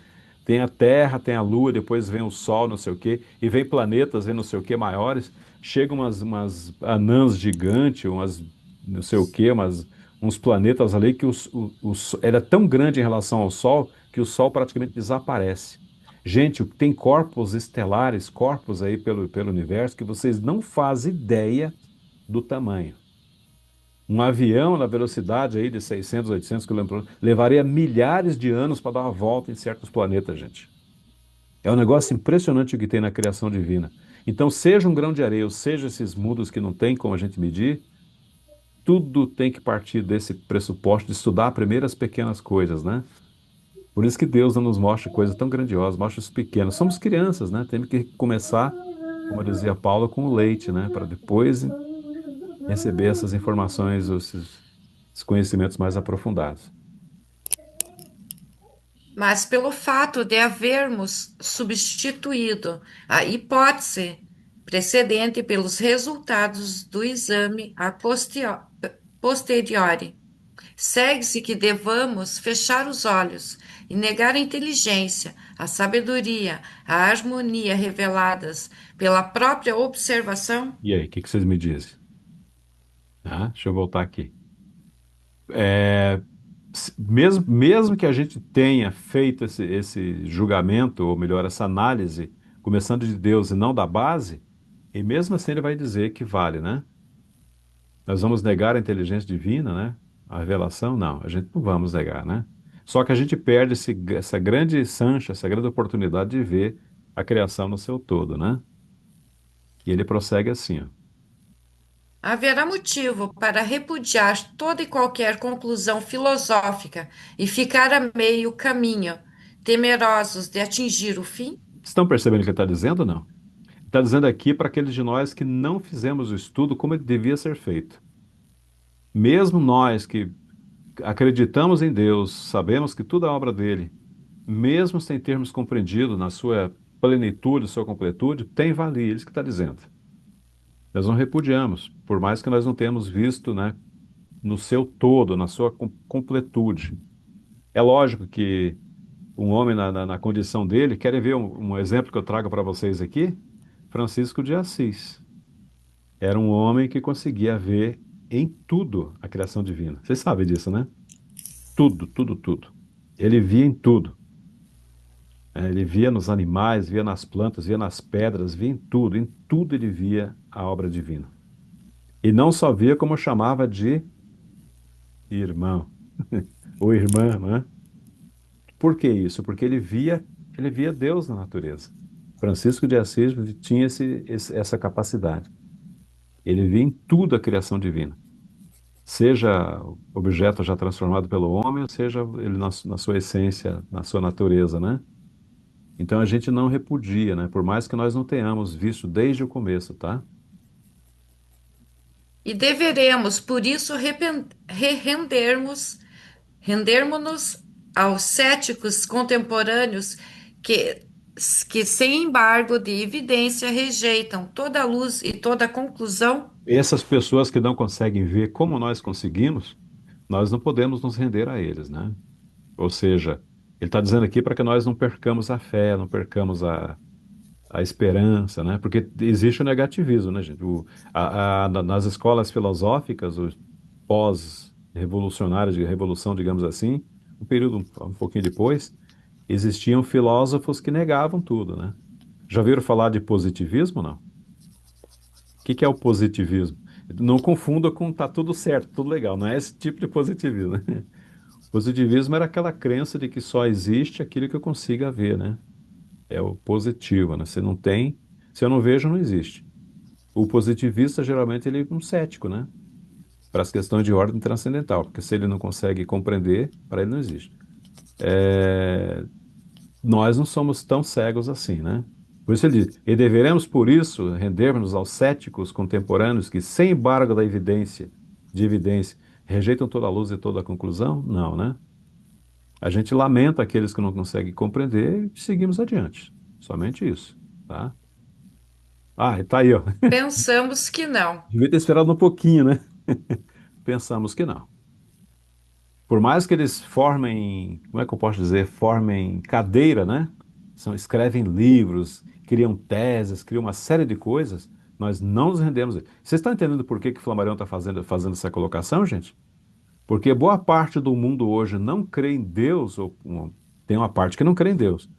Tem a Terra, tem a Lua, depois vem o Sol, não sei o quê, e vem planetas, vem não sei o quê maiores. Chegam umas anãs gigantes, umas não sei o quê, uns planetas ali que ele é tão grande em relação ao Sol que o Sol praticamente desaparece. Gente, tem corpos estelares, corpos aí pelo universo que vocês não fazem ideia do tamanho. Um avião na velocidade aí de 600, 800 km levaria milhares de anos para dar uma volta em certos planetas, gente. É um negócio impressionante o que tem na criação divina. Então, seja um grão de areia, ou seja esses mundos que não tem como a gente medir, tudo tem que partir desse pressuposto de estudar primeiro as pequenas coisas, né? Por isso que Deus não nos mostra coisas tão grandiosas, mostra os pequenos. Somos crianças, né? Temos que começar, como dizia Paulo, com o leite, né? Para depois receber essas informações, esses conhecimentos mais aprofundados. Mas pelo fato de havermos substituído a hipótese precedente pelos resultados do exame a posteriori, segue-se que devamos fechar os olhos e negar a inteligência, a sabedoria, a harmonia reveladas pela própria observação? E aí, o que vocês me dizem? Ah, deixa eu voltar aqui. É, mesmo que a gente tenha feito esse julgamento, ou melhor, essa análise, começando de Deus e não da base, e mesmo assim ele vai dizer que vale, né? Nós vamos negar a inteligência divina, né? A revelação? Não, a gente não vamos negar, né? Só que a gente perde essa grande sancha, essa grande oportunidade de ver a criação no seu todo, né? E ele prossegue assim, ó. Haverá motivo para repudiar toda e qualquer conclusão filosófica e ficar a meio caminho, temerosos de atingir o fim? Estão percebendo o que ele está dizendo ou não? Está dizendo aqui para aqueles de nós que não fizemos o estudo como ele devia ser feito. Mesmo nós que acreditamos em Deus, sabemos que tudo é obra dele, mesmo sem termos compreendido na sua plenitude, sua completude, tem valia, é isso que está dizendo. Nós não repudiamos, por mais que nós não tenhamos visto, né, no seu todo, na sua completude. É lógico que um homem na condição dele, querem ver um exemplo que eu trago para vocês aqui? Francisco de Assis. Era um homem que conseguia ver em tudo a criação divina. Vocês sabem disso, né? Tudo, tudo, tudo. Ele via em tudo. Ele via nos animais, via nas plantas, via nas pedras, via em tudo. Em tudo ele via a obra divina. E não só via, como chamava de irmão, ou irmã, né? Por que isso? Porque ele via Deus na natureza. Francisco de Assis tinha essa capacidade. Ele via em tudo a criação divina. Seja objeto já transformado pelo homem, ou seja ele na sua essência, na sua natureza, né? Então a gente não repudia, né? Por mais que nós não tenhamos visto desde o começo, tá? E deveremos, por isso, rendermos-nos aos céticos contemporâneos que, sem embargo de evidência, rejeitam toda luz e toda conclusão? Essas pessoas que não conseguem ver como nós conseguimos, nós não podemos nos render a eles, né? Ou seja, ele está dizendo aqui para que nós não percamos a fé, não percamos a esperança, né? Porque existe o negativismo, né, gente? Nas escolas filosóficas, os pós-revolucionários, de revolução, digamos assim, um período um pouquinho depois, existiam filósofos que negavam tudo, né? Já ouviram falar de positivismo, não? O que é o positivismo? Não confunda com tá tudo certo, tudo legal, não é esse tipo de positivismo, né? Positivismo era aquela crença de que só existe aquilo que eu consiga ver, né? É o positivo, né? Se não tem, se eu não vejo, não existe. O positivista, geralmente, ele é um cético, né? Para as questões de ordem transcendental, porque se ele não consegue compreender, para ele não existe. Nós não somos tão cegos assim, né? Por isso ele diz, e deveremos, por isso, rendermos aos céticos contemporâneos que, sem embargo de evidência, rejeitam toda a luz e toda a conclusão? Não, né? A gente lamenta aqueles que não conseguem compreender e seguimos adiante. Somente isso, tá? Ah, e tá aí, ó. Pensamos que não. Devia ter esperado um pouquinho, né? Pensamos que não. Por mais que eles formem, como é que eu posso dizer, formem cadeira, né? Escrevem livros, criam teses, criam uma série de coisas, nós não nos rendemos. Vocês estão entendendo por que que o Flamarion está fazendo essa colocação, gente? Porque boa parte do mundo hoje não crê em Deus, ou tem uma parte que não crê em Deus,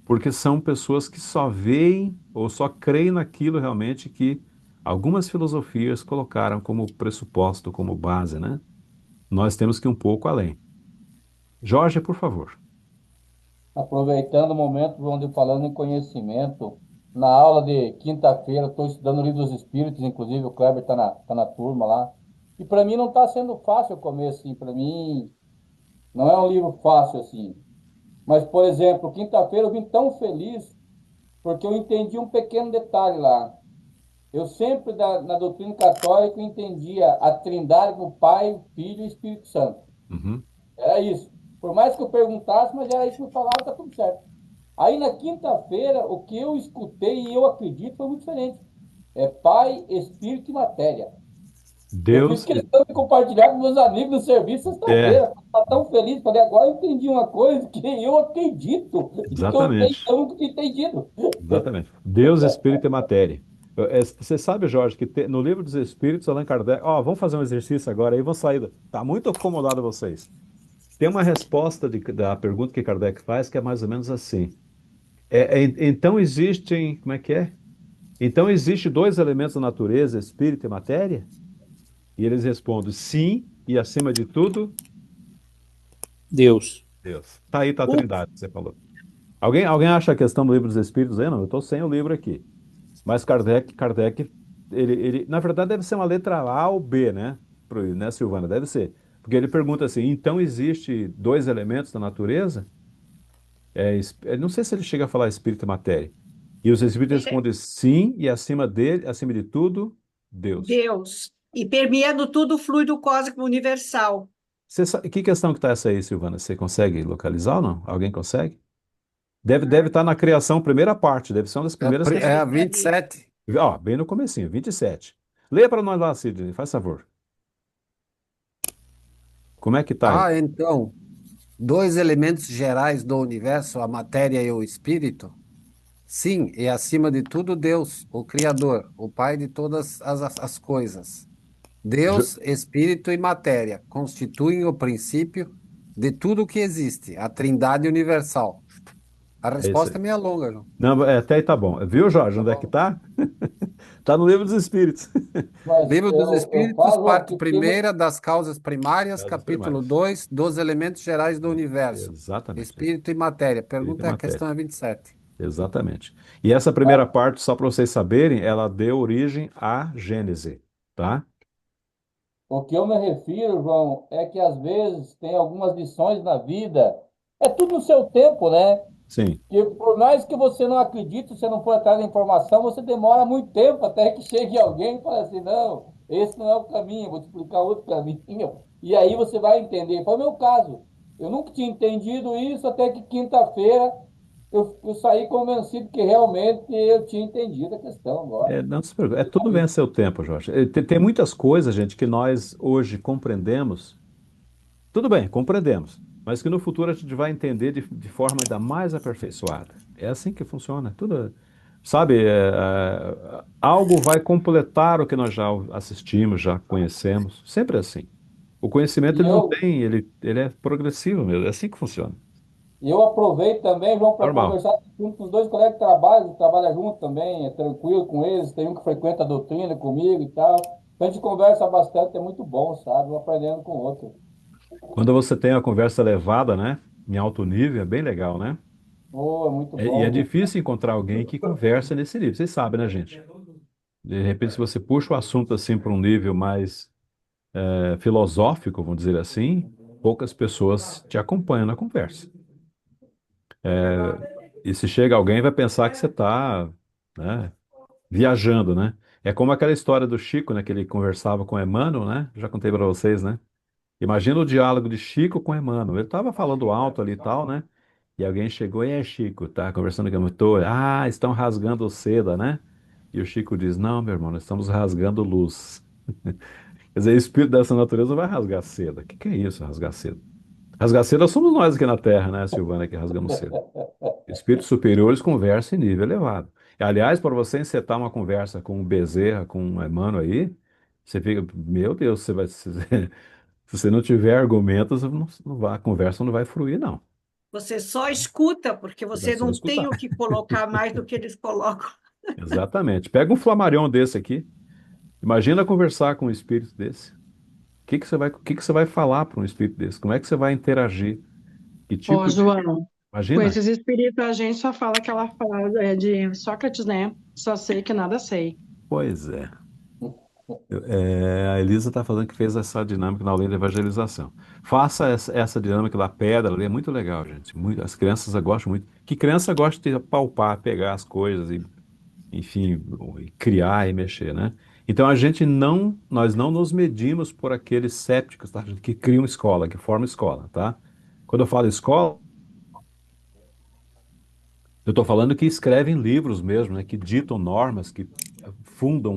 porque são pessoas que só veem ou só creem naquilo realmente que algumas filosofias colocaram como pressuposto, como base, né? Nós temos que ir um pouco além. Jorge, por favor. Aproveitando o momento onde falando em conhecimento, na aula de quinta-feira, estou estudando o Livro dos Espíritos, inclusive o Kleber tá na turma lá. E para mim não está sendo fácil o começo, assim, para mim não é um livro fácil, assim. Mas, por exemplo, quinta-feira eu vim tão feliz porque eu entendi um pequeno detalhe lá. Eu sempre, na doutrina católica, entendia a Trindade como Pai, Filho e Espírito Santo. Uhum. Era isso. Por mais que eu perguntasse, mas era isso que eu falava, tá tudo certo. Aí na quinta-feira, o que eu escutei e eu acredito foi muito diferente. É Pai, Espírito e Matéria. Eu fiz Deus questão de compartilhar com meus amigos no serviço é, sexta-feira. Estava tão feliz. Falei, agora eu entendi uma coisa que eu acredito e que eu até exatamente, então nunca tinha entendido. exatamente. Deus, Espírito e matéria. Você sabe, Jorge, que no livro dos Espíritos, Allan Kardec, ó, vamos fazer um exercício agora aí, vamos sair. Tá muito acomodado vocês. Tem uma resposta da pergunta que Kardec faz que é mais ou menos assim. Então existem, como é que é? Então existe dois elementos da natureza, espírito e matéria? E eles respondem sim, e acima de tudo, Deus. Deus. Tá aí, tá a O- Trindade, que você falou. Alguém acha a questão do livro dos Espíritos aí? Não, eu estou sem o livro aqui. Mas Kardec, na verdade, deve ser uma letra A ou B, né? Né, Silvana? Deve ser. Porque ele pergunta assim: então existe dois elementos da natureza? Não sei se ele chega a falar espírito e matéria. E os espíritos Ele- respondem sim, e acima dele, acima de tudo, Deus. Deus. E permeando tudo o fluido cósmico universal. Que questão que está essa aí, Silvana? Você consegue localizar ou não? Alguém consegue? Deve estar na criação, primeira parte, deve ser uma das primeiras É questões. a 27. Ó, bem no comecinho, 27. Leia para nós lá, Sidney, faz favor. Como é que tá aí? Ah, então, dois elementos gerais do universo, a matéria e o espírito? Sim, e acima de tudo, Deus, o Criador, o Pai de todas as coisas. Jo- Deus, espírito e matéria constituem o princípio de tudo que existe, a Trindade universal. A É isso resposta aí. é meia longa, João. Não, até aí tá bom. Viu, Jorge, onde é que tá? Tá no livro dos Espíritos. Mas Livro dos eu Espíritos, falo parte que porque primeira das causas primárias, Casos capítulo primários. 2 dos elementos gerais do universo, Exatamente. espírito e matéria. Espírito e Pergunta, a matéria. questão é 27. Exatamente. E essa primeira parte, só para vocês saberem, ela deu origem à Gênese, tá? o que eu me refiro, João, é que às vezes tem algumas lições na vida. É tudo no seu tempo, né? Sim, Que por mais que você não acredite, você não for atrás da informação, você demora muito tempo até que chegue alguém e fale assim, não, esse não é o caminho, vou te explicar outro caminho. E aí você vai entender. Foi o meu caso. Eu nunca tinha entendido isso até que quinta-feira eu saí convencido que realmente eu tinha entendido a questão agora. não se preocupe. Tudo bem a seu tempo, Jorge. Tem muitas coisas, gente, que nós hoje compreendemos. Tudo bem, compreendemos. Mas que no futuro a gente vai entender de forma ainda mais aperfeiçoada. É assim que funciona. Tudo, sabe, algo vai completar o que nós já assistimos, já conhecemos. Sempre é assim. O conhecimento E ele não eu, tem, ele é progressivo mesmo. É assim que funciona. E eu aproveito também, João, para Normal. conversar junto com os dois colegas de trabalho, que trabalham junto também, é tranquilo com eles, tem um que frequenta a doutrina comigo e tal. Então a gente conversa bastante, é muito bom, sabe? Um aprendendo com o outro. Quando você tem a conversa elevada, né, em alto nível, é bem legal, né? Oh, é muito E é bom. difícil encontrar alguém que conversa nesse nível. Vocês sabem, né, gente? De repente, se você puxa o assunto assim para um nível mais filosófico, vamos dizer assim, poucas pessoas te acompanham na conversa. E se chega alguém, vai pensar que você está, né, viajando, né? É como aquela história do Chico, né, que ele conversava com Emmanuel, né? Já contei para vocês, né? Imagina o diálogo de Chico com Emmanuel. Ele estava falando alto ali e tal, né? E alguém chegou e é Chico, tá conversando com o motor. Ah, estão rasgando seda, né? E o Chico diz: Não, meu irmão, nós estamos rasgando luz. Quer dizer, o espírito dessa natureza não vai rasgar seda. O que é isso, rasgar seda? Rasgar seda somos nós aqui na Terra, né, Silvana, que rasgamos seda. Espíritos superiores conversam em nível elevado. E, aliás, para você encetar uma conversa com o Bezerra, com o Emmanuel aí, você fica, meu Deus, você vai, se você não tiver argumentos, a conversa não vai fluir, não. Você só escuta, porque Você vai você só não tem escutar. o que colocar mais do que eles colocam. Exatamente. Pega um flamarion desse aqui. Imagina conversar com um espírito desse. O que que você vai falar para um espírito desse? Como é que você vai interagir? Que Ô, tipo de. João, Com Imagina? esses espíritos, a gente só fala aquela frase de Sócrates, né? Só sei que nada sei. Pois é. A Elisa está falando que fez essa dinâmica na aula de evangelização. Faça essa dinâmica da pedra ali, é muito legal, gente. As crianças gostam muito. Que criança gosta de palpar, pegar as coisas e, enfim, e criar e mexer, né? Então nós não nos medimos por aqueles sépticos, tá? Que criam escola, que formam escola, tá? Quando eu falo escola, eu estou falando que escrevem livros mesmo, né? Que ditam normas, que fundam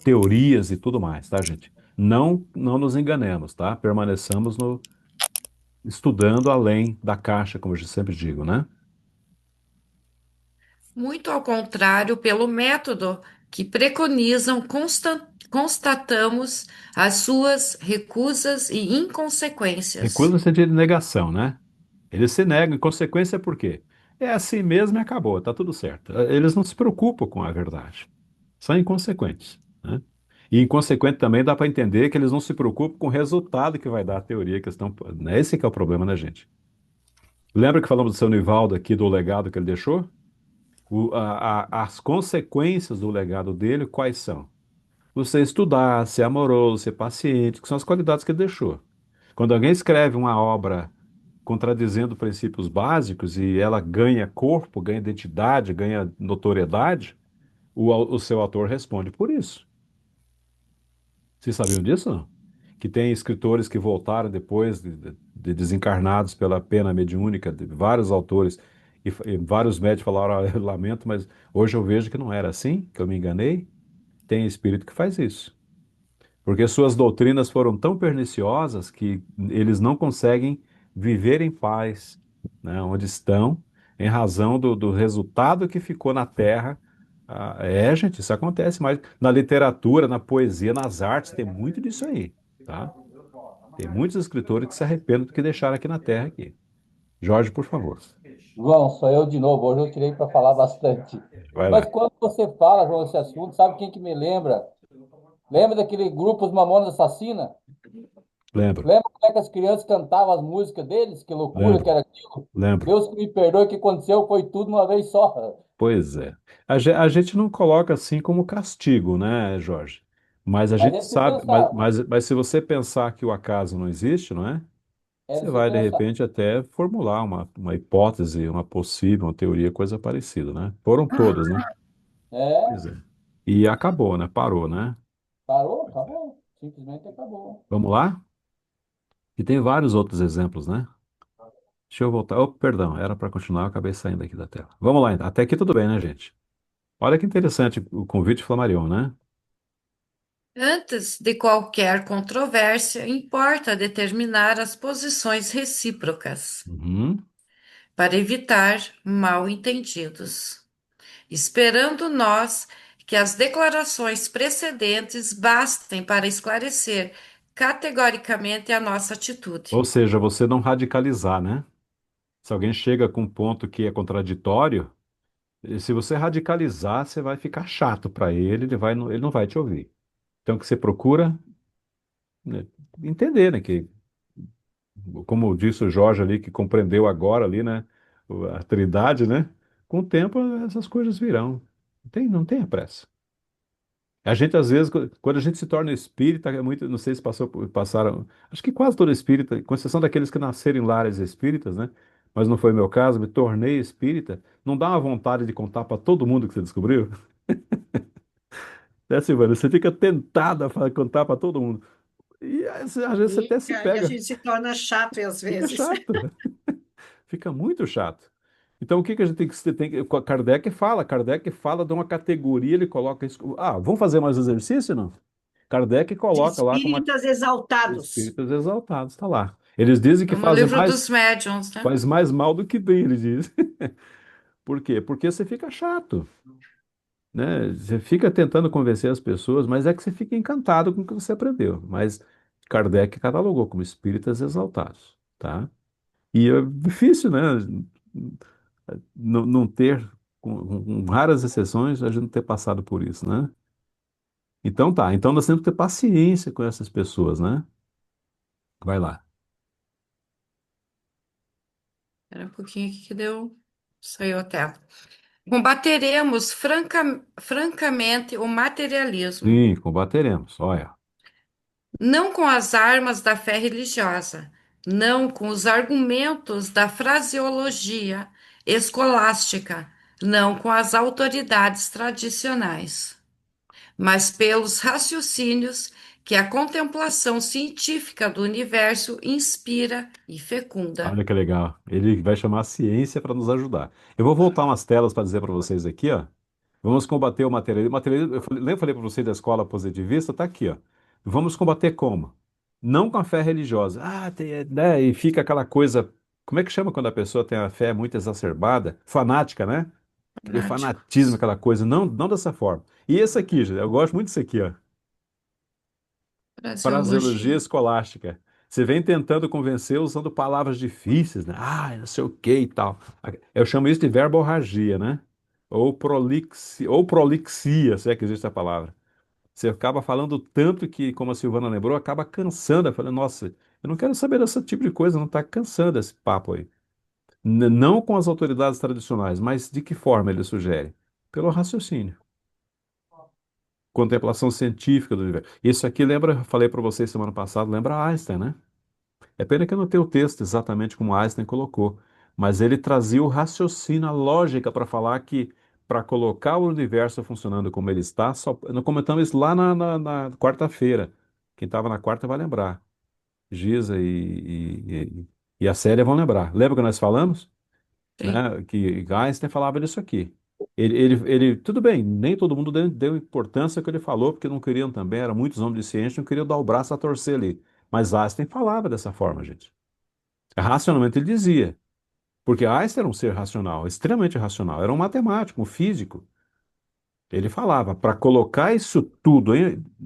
teorias e tudo mais, tá, gente? Não nos enganemos, tá? Permaneçamos no, estudando além da caixa, como eu sempre digo, né? Muito ao contrário, pelo método que preconizam, constatamos as suas recusas e Recusa inconsequências. no sentido de negação, né? Eles se negam, e consequência por quê? É assim mesmo e acabou, tá tudo certo. Eles não se preocupam com a verdade. São inconsequentes, né? E inconsequente também dá para entender que eles não se preocupam com o resultado que vai dar a teoria que estão. Né? Esse que é o problema, né, gente? Lembra que falamos do seu Nivaldo aqui, do legado que ele deixou? As consequências do legado dele, quais são? Você estudar, ser amoroso, ser paciente, que são as qualidades que ele deixou. Quando alguém escreve uma obra contradizendo princípios básicos e ela ganha corpo, ganha identidade, ganha notoriedade, o seu autor responde por isso. Vocês sabiam disso, não? Que tem escritores que voltaram depois de desencarnados pela pena mediúnica de vários autores e vários médicos falaram, "Ah, eu lamento, mas hoje eu vejo que não era assim, que eu me enganei." Tem espírito que faz isso. Porque suas doutrinas foram tão perniciosas que eles não conseguem viver em paz, né, onde estão, em razão do resultado que ficou na Terra. Gente, isso acontece, mas na literatura, na poesia, nas artes, tem muito disso aí, tá? Tem muitos escritores que se arrependem do que deixaram aqui na Terra aqui. Jorge, por favor. João, sou eu de novo. Hoje eu tirei para falar bastante. Vai Mas lá. quando você fala, João, esse assunto, sabe quem que me lembra? Lembra daquele grupo Os Mamonas Assassina? Lembro, Lembra como é que as crianças cantavam as músicas deles? Que loucura que lembro, era aquilo? lembro. Deus que me perdoe, o que aconteceu foi tudo uma vez só. Pois é. A gente não coloca assim como castigo, né, Jorge? Mas a Mas gente é de se sabe, pensar. mas se você pensar que o acaso não existe, não é? É de Você se vai, de pensar. repente, até formular uma hipótese, uma possível, uma teoria, coisa parecida, né? Foram todas, né? É, Pois é. E acabou, né? Parou, né? parou, acabou. Simplesmente acabou. Vamos lá? E tem vários outros exemplos, né? Deixa eu voltar. Oh, perdão, era para continuar, eu acabei saindo aqui da tela. Vamos lá, então. Até aqui tudo bem, né, gente? Olha que interessante o convite Flamarion, né? Antes de qualquer controvérsia, importa determinar as posições recíprocas, Uhum. para evitar mal-entendidos, esperando nós que as declarações precedentes bastem para esclarecer categoricamente a nossa atitude. Ou seja, você não radicalizar, né? Se alguém chega com um ponto que é contraditório, se você radicalizar, você vai ficar chato para ele, ele não vai te ouvir. Então, o que você procura, né, entender, né, que, como disse o Jorge ali, que compreendeu agora ali, né, a Trindade, né, com o tempo essas coisas virão. Não tem pressa. A gente, às vezes, quando a gente se torna espírita, é muito, não sei se passaram, acho que quase todo espírita, com exceção daqueles que nasceram em lares espíritas, né? Mas não foi meu caso, me tornei espírita, não dá uma vontade de contar para todo mundo que você descobriu? Né, Silvana? Você fica tentada a contar para todo mundo. E às vezes você E até se aí a pega, gente se torna chato às fica vezes. chato, fica muito chato. Então, o que que a gente Kardec fala de uma categoria, ele coloca isso. Ah, vamos fazer mais exercício, não? Kardec De coloca lá como espíritas exaltados. espíritos exaltados, está lá. Eles dizem que No livro dos médiuns, né? faz mais mal do que bem, ele diz. Por quê? Porque você fica chato, né? Você fica tentando convencer as pessoas, mas é que você fica encantado com o que você aprendeu. Mas Kardec catalogou como espíritas exaltados, tá? E é difícil, né? Não ter, com raras exceções, a gente não ter passado por isso, né? Então tá, então nós temos que ter paciência com essas pessoas, né? Vai lá. Espera um pouquinho aqui que deu. Saiu a tela. Combateremos francamente o materialismo, Sim, combateremos. Olha, não com as armas da fé religiosa, não com os argumentos da fraseologia escolástica, não com as autoridades tradicionais, mas pelos raciocínios que a contemplação científica do universo inspira e fecunda. olha que legal. Ele vai chamar a ciência para nos ajudar. Eu vou voltar umas telas para dizer para vocês aqui, ó. Vamos combater o materialismo. Lembra que eu falei para vocês da escola positivista? Está aqui, ó. Vamos combater como? Não com a fé religiosa. Ah, tem, né? E fica aquela coisa. Como é que chama quando a pessoa tem a fé muito exacerbada? Fanática, né? Aquele fanatismo, Fanáticos. aquela coisa. Não, não dessa forma. E esse aqui, gente, eu gosto muito disso aqui, ó. Fraseologia Fraseologia. escolástica. Você vem tentando convencer usando palavras difíceis, né? Ah, não sei o que e tal. Eu chamo isso de verborragia, né? Ou prolixia, se é que existe a palavra. Você acaba falando tanto que, como a Silvana lembrou, acaba cansando. Eu falei, nossa, eu não quero saber desse tipo de coisa, não está cansando esse papo aí. Não com as autoridades tradicionais, mas de que forma ele sugere? Pelo raciocínio. Contemplação científica do universo. Isso aqui lembra, falei para vocês semana passada, lembra Einstein, né? É pena que eu não tenho o texto exatamente como Einstein colocou, mas ele trazia o raciocínio, a lógica para falar que para colocar o universo funcionando como ele está, só, nós comentamos isso lá na quarta-feira. Quem estava na quarta vai lembrar. Giza e a Célia vão lembrar. Lembra que nós falamos? Sim. Né? Que Einstein falava disso aqui. Tudo bem, nem todo mundo deu importância ao que ele falou, porque não queriam também, eram muitos homens de ciência, não queriam dar o braço a torcer ali. Mas Einstein falava dessa forma, gente. Racionalmente ele dizia, porque Einstein era um ser racional, extremamente racional, era um matemático, um físico. Ele falava, para colocar isso tudo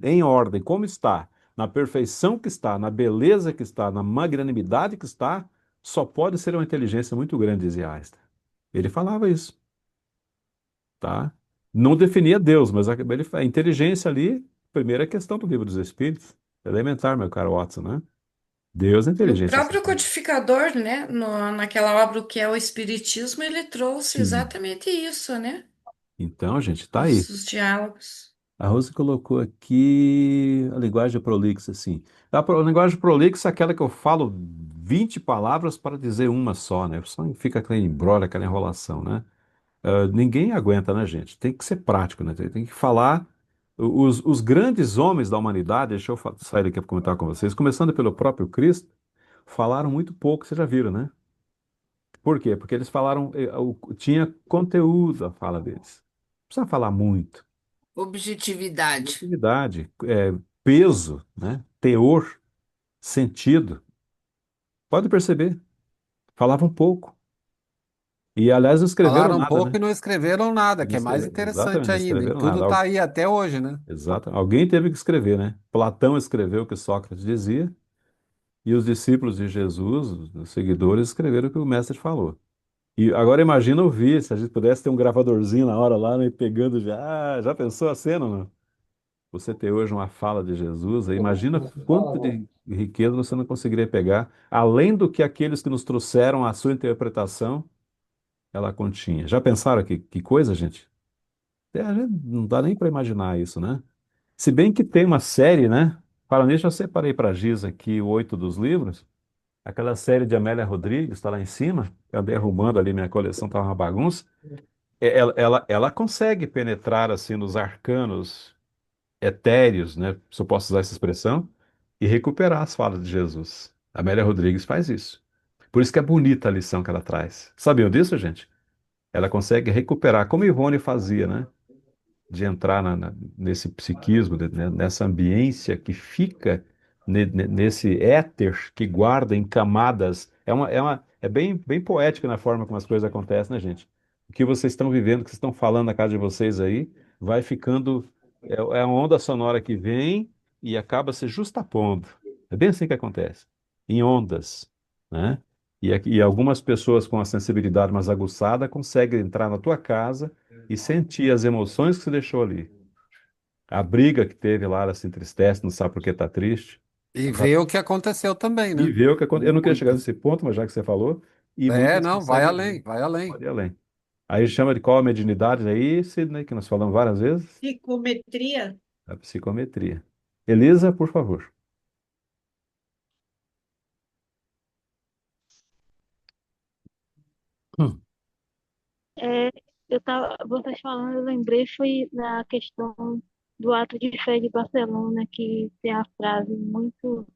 em ordem, como está, na perfeição que está, na beleza que está, na magnanimidade que está, só pode ser uma inteligência muito grande, dizia Einstein. Ele falava isso, tá? Não definia Deus, mas a inteligência ali, primeira questão do livro dos Espíritos, elementar, meu caro Watson, né? Deus é E o inteligência próprio suprema. codificador, né, naquela obra O que é o Espiritismo, ele trouxe Sim. exatamente isso, né? Então, gente, tá aí. Os diálogos. A Rosa colocou aqui a linguagem prolixa, assim. A linguagem prolixa é aquela que eu falo 20 palavras para dizer uma só, né? Só fica aquele embrolho, aquela enrolação, né? Ninguém aguenta, né, gente? Tem que ser prático, né? Tem que falar. Os grandes homens da humanidade, deixa eu sair daqui para comentar com vocês, começando pelo próprio Cristo, falaram muito pouco, vocês já viram, né? Por quê? Porque eles falaram, tinha conteúdo a fala deles. Não precisa falar muito. Objetividade. Atividade, peso, né? Teor, sentido. Pode perceber, falavam pouco. E, aliás, não escreveram Falaram nada, pouco né? e não escreveram nada, Não que é mais escreveram, exatamente, interessante não ainda. E escreveram tudo nada. está aí até hoje, né? Exato. Alguém teve que escrever, né? Platão escreveu o que Sócrates dizia, e os discípulos de Jesus, os seguidores, escreveram o que o mestre falou. E agora imagina ouvir, se a gente pudesse ter um gravadorzinho na hora lá, né, pegando já pensou a cena, não? Você ter hoje uma fala de Jesus, aí imagina quanto de riqueza você não conseguiria pegar, além do que aqueles que nos trouxeram a sua interpretação, ela continha. Já pensaram que coisa, gente? A gente não dá nem para imaginar isso, né? Se bem que tem uma série, né? Para nisso, eu separei para Giz aqui oito dos livros. Aquela série de Amélia Rodrigues, está lá em cima. Eu andei arrumando ali, minha coleção estava uma bagunça. Ela consegue penetrar assim nos arcanos etéreos, né, se eu posso usar essa expressão, e recuperar as falas de Jesus. A Amélia Rodrigues faz isso. Por isso que é bonita a lição que ela traz. Sabiam disso, gente? Ela consegue recuperar, como Ivone fazia, né? De entrar nesse psiquismo, né, nessa ambiência que fica nesse éter que guarda em camadas. É bem poético na forma como as coisas acontecem, né, gente? O que vocês estão vivendo, o que vocês estão falando na casa de vocês aí, vai ficando. É uma onda sonora que vem e acaba se justapondo. É bem assim que acontece. Em ondas, né? E algumas pessoas com a sensibilidade mais aguçada conseguem entrar na tua casa e sentir as emoções que você deixou ali. A briga que teve lá, ela se entristece, não sabe por que está triste. E ver o que aconteceu também, E né? ver o que aconteceu. Eu não queria chegar Muito. nesse ponto, mas já que você falou, e muitas Não, vai conseguem além, ver. vai além. Pode ir além. Aí chama de qual a mediunidade aí, Sidney, que nós falamos várias vezes? Psicometria. A psicometria. Elisa, por favor. Hum. É, vocês falando, eu lembrei, foi na questão do ato de fé de Barcelona, que tem a frase muito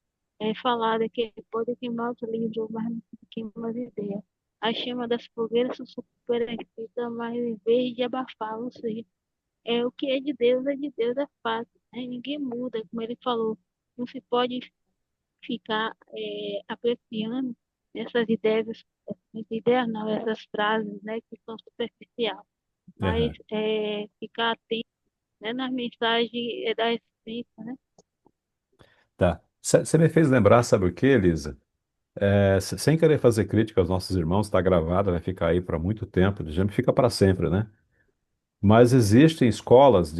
falada, que pode queimar os livros, mas não queima as ideias. A chama das fogueiras se superexcita, mas em vez de abafar, ou seja, o que é de Deus, é fato, né? Ninguém muda, como ele falou. Não se pode ficar apreciando essas ideias não, essas frases, né, que são superficiais, mas Aham. ficar atento, né, nas mensagens da essência, né? Tá. Você me fez lembrar, sabe o que, Elisa? Sem querer fazer crítica aos nossos irmãos, está gravado, vai ficar aí para muito tempo, já fica para sempre, né? Mas existem escolas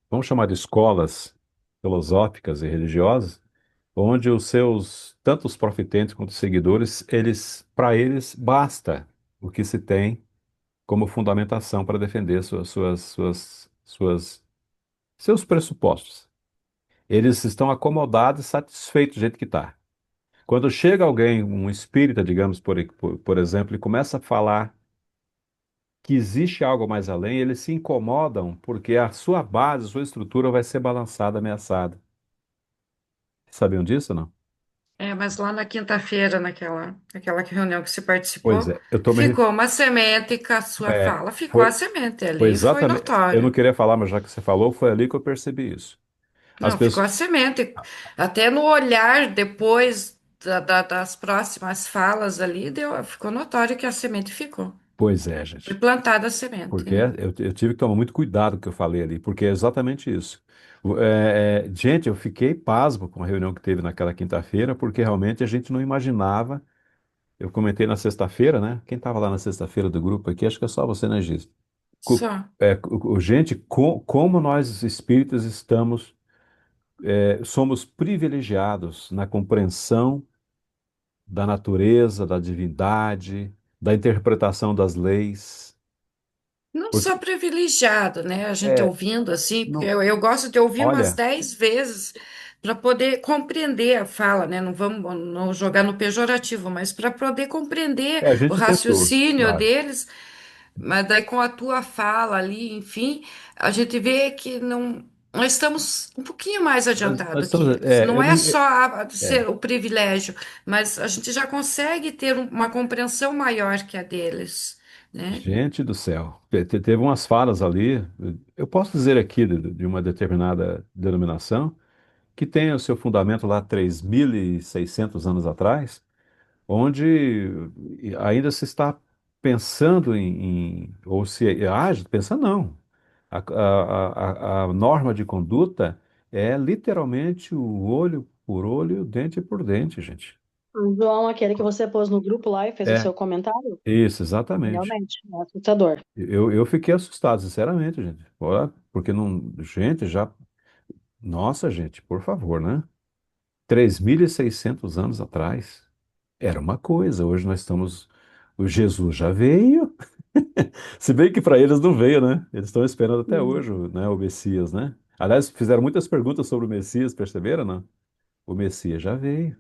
vamos chamar de escolas filosóficas e religiosas, onde os seus, tanto os profitentes quanto os seguidores, para eles basta o que se tem como fundamentação para defender seus pressupostos. Eles estão acomodados e satisfeitos do jeito que está. Quando chega alguém, um espírita, digamos, por exemplo, e começa a falar que existe algo mais além, eles se incomodam porque a sua base, a sua estrutura vai ser balançada, ameaçada. Sabiam disso ou não? Mas lá na quinta-feira, naquela reunião que você Pois participou, é, eu tô me. ficou uma semente com a sua fala, ficou a Foi, semente foi ali, foi exatamente. Eu não notório. queria falar, mas já que você falou, foi ali que eu percebi isso. As Não, ficou a pessoas. semente. Até no olhar depois das próximas falas ali, ficou notório que a semente ficou. Pois é, Foi gente. plantada a semente. Porque eu tive que tomar muito cuidado com o que eu falei ali, porque é exatamente isso. Gente, eu fiquei pasmo com a reunião que teve naquela quinta-feira, porque realmente a gente não imaginava. Eu comentei na sexta-feira, né? Quem estava lá na sexta-feira do grupo aqui, acho que é só você, né, Giz? Só. Gente, como nós espíritas somos privilegiados na compreensão da natureza, da divindade, da interpretação das leis. Não só Porque, privilegiado, né? A gente é, ouvindo assim, porque não, eu gosto de ouvir umas olha, 10 vezes para poder compreender a fala, né? Não vamos não jogar no pejorativo, mas para poder compreender a o gente tentou, raciocínio claro. deles, mas daí com a tua fala ali, enfim, a gente vê que não. Nós estamos um pouquinho mais Nós adiantado que estamos, eles. Não eu é não, só é, ser o privilégio, mas a gente já consegue ter uma compreensão maior que a deles, né? Gente do céu, teve umas falas ali, eu posso dizer aqui de uma determinada denominação, que tem o seu fundamento lá 3.600 anos atrás, onde ainda se está pensando ou se age, pensa não. A norma de conduta é literalmente o olho por olho, dente por dente, gente. O João, aquele que você pôs no grupo lá e fez o É, seu comentário, isso, exatamente. realmente, é assustador. Eu fiquei assustado, sinceramente, gente. Olha, porque não. Gente, já. Nossa, gente, por favor, né? 3.600 anos atrás era uma coisa, hoje nós estamos. O Jesus já veio. Se bem que para eles não veio, né? Eles estão esperando até Uhum. hoje, né, o Messias, né? Aliás, fizeram muitas perguntas sobre o Messias, perceberam, não? O Messias já veio.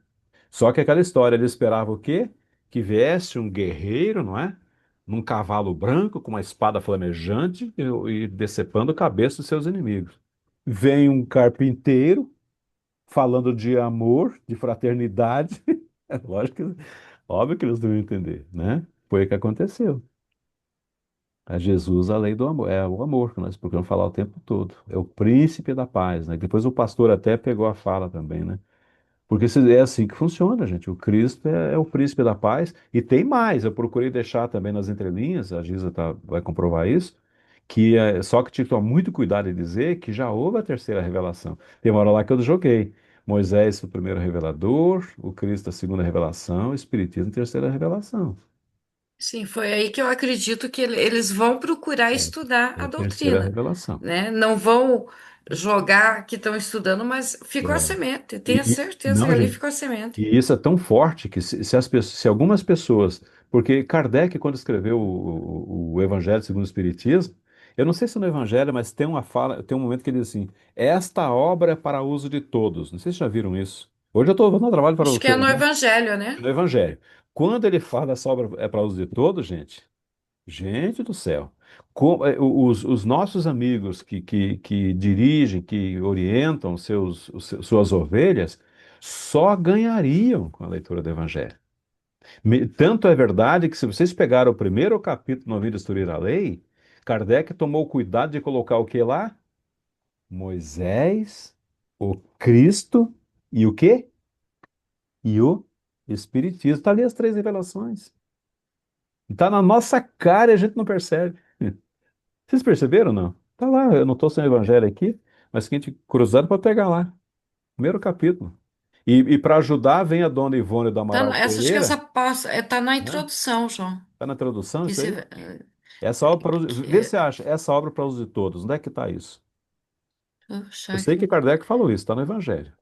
Só que aquela história, ele esperava o quê? Que viesse um guerreiro, não é? Num cavalo branco, com uma espada flamejante e decepando a cabeça dos seus inimigos. Vem um carpinteiro falando de amor, de fraternidade. É lógico óbvio que eles não iam entender, né? Foi o que aconteceu. A Jesus, a lei do amor, é o amor que nós procuramos falar o tempo todo. É o príncipe da paz, né? Depois o pastor até pegou a fala também, né? Porque é assim que funciona, gente. O Cristo é o príncipe da paz. E tem mais, eu procurei deixar também nas entrelinhas, a Giza vai comprovar isso, que só que tive que tomar muito cuidado em dizer que já houve a terceira revelação. Tem uma hora lá que eu joguei. Moisés, o primeiro revelador, o Cristo, a segunda revelação, o Espiritismo, a terceira revelação. Sim, foi aí que eu acredito que eles vão procurar estudar É a a terceira doutrina, revelação. né? Não vão jogar que estão estudando, mas ficou a É. semente. Tenha certeza que Não, ali gente. ficou a semente. E isso é tão forte que se algumas pessoas, Porque Kardec, quando escreveu o Evangelho segundo o Espiritismo, eu não sei se no Evangelho, mas tem uma fala, tem um momento que ele diz assim: esta obra é para uso de todos. Não sei se já viram isso. Hoje eu estou fazendo um trabalho para Acho que é vocês, no né? Evangelho, né? No Evangelho. Quando ele fala essa obra é para uso de todos, gente, gente do céu. Os nossos amigos que dirigem, que orientam suas ovelhas, só ganhariam com a leitura do Evangelho. Tanto é verdade que, se vocês pegaram o primeiro capítulo no Vida Instruir a Lei, Kardec tomou cuidado de colocar o que lá? Moisés, o Cristo e o quê? E o Espiritismo. Está ali as três revelações. Está na nossa cara e a gente não percebe. Vocês perceberam ou não? Está lá, eu não estou sem o Evangelho aqui, mas quem te cruzado pode pegar lá. Primeiro capítulo. E para ajudar, vem a dona Ivone do Amaral Acho que essa Pereira, passa, tá na né? introdução, João. Está na tradução Que isso se, aí? Essa obra para que, vê se acha essa obra para uso de todos. Onde é que está isso? Eu puxa, sei que Kardec falou isso, está no Evangelho.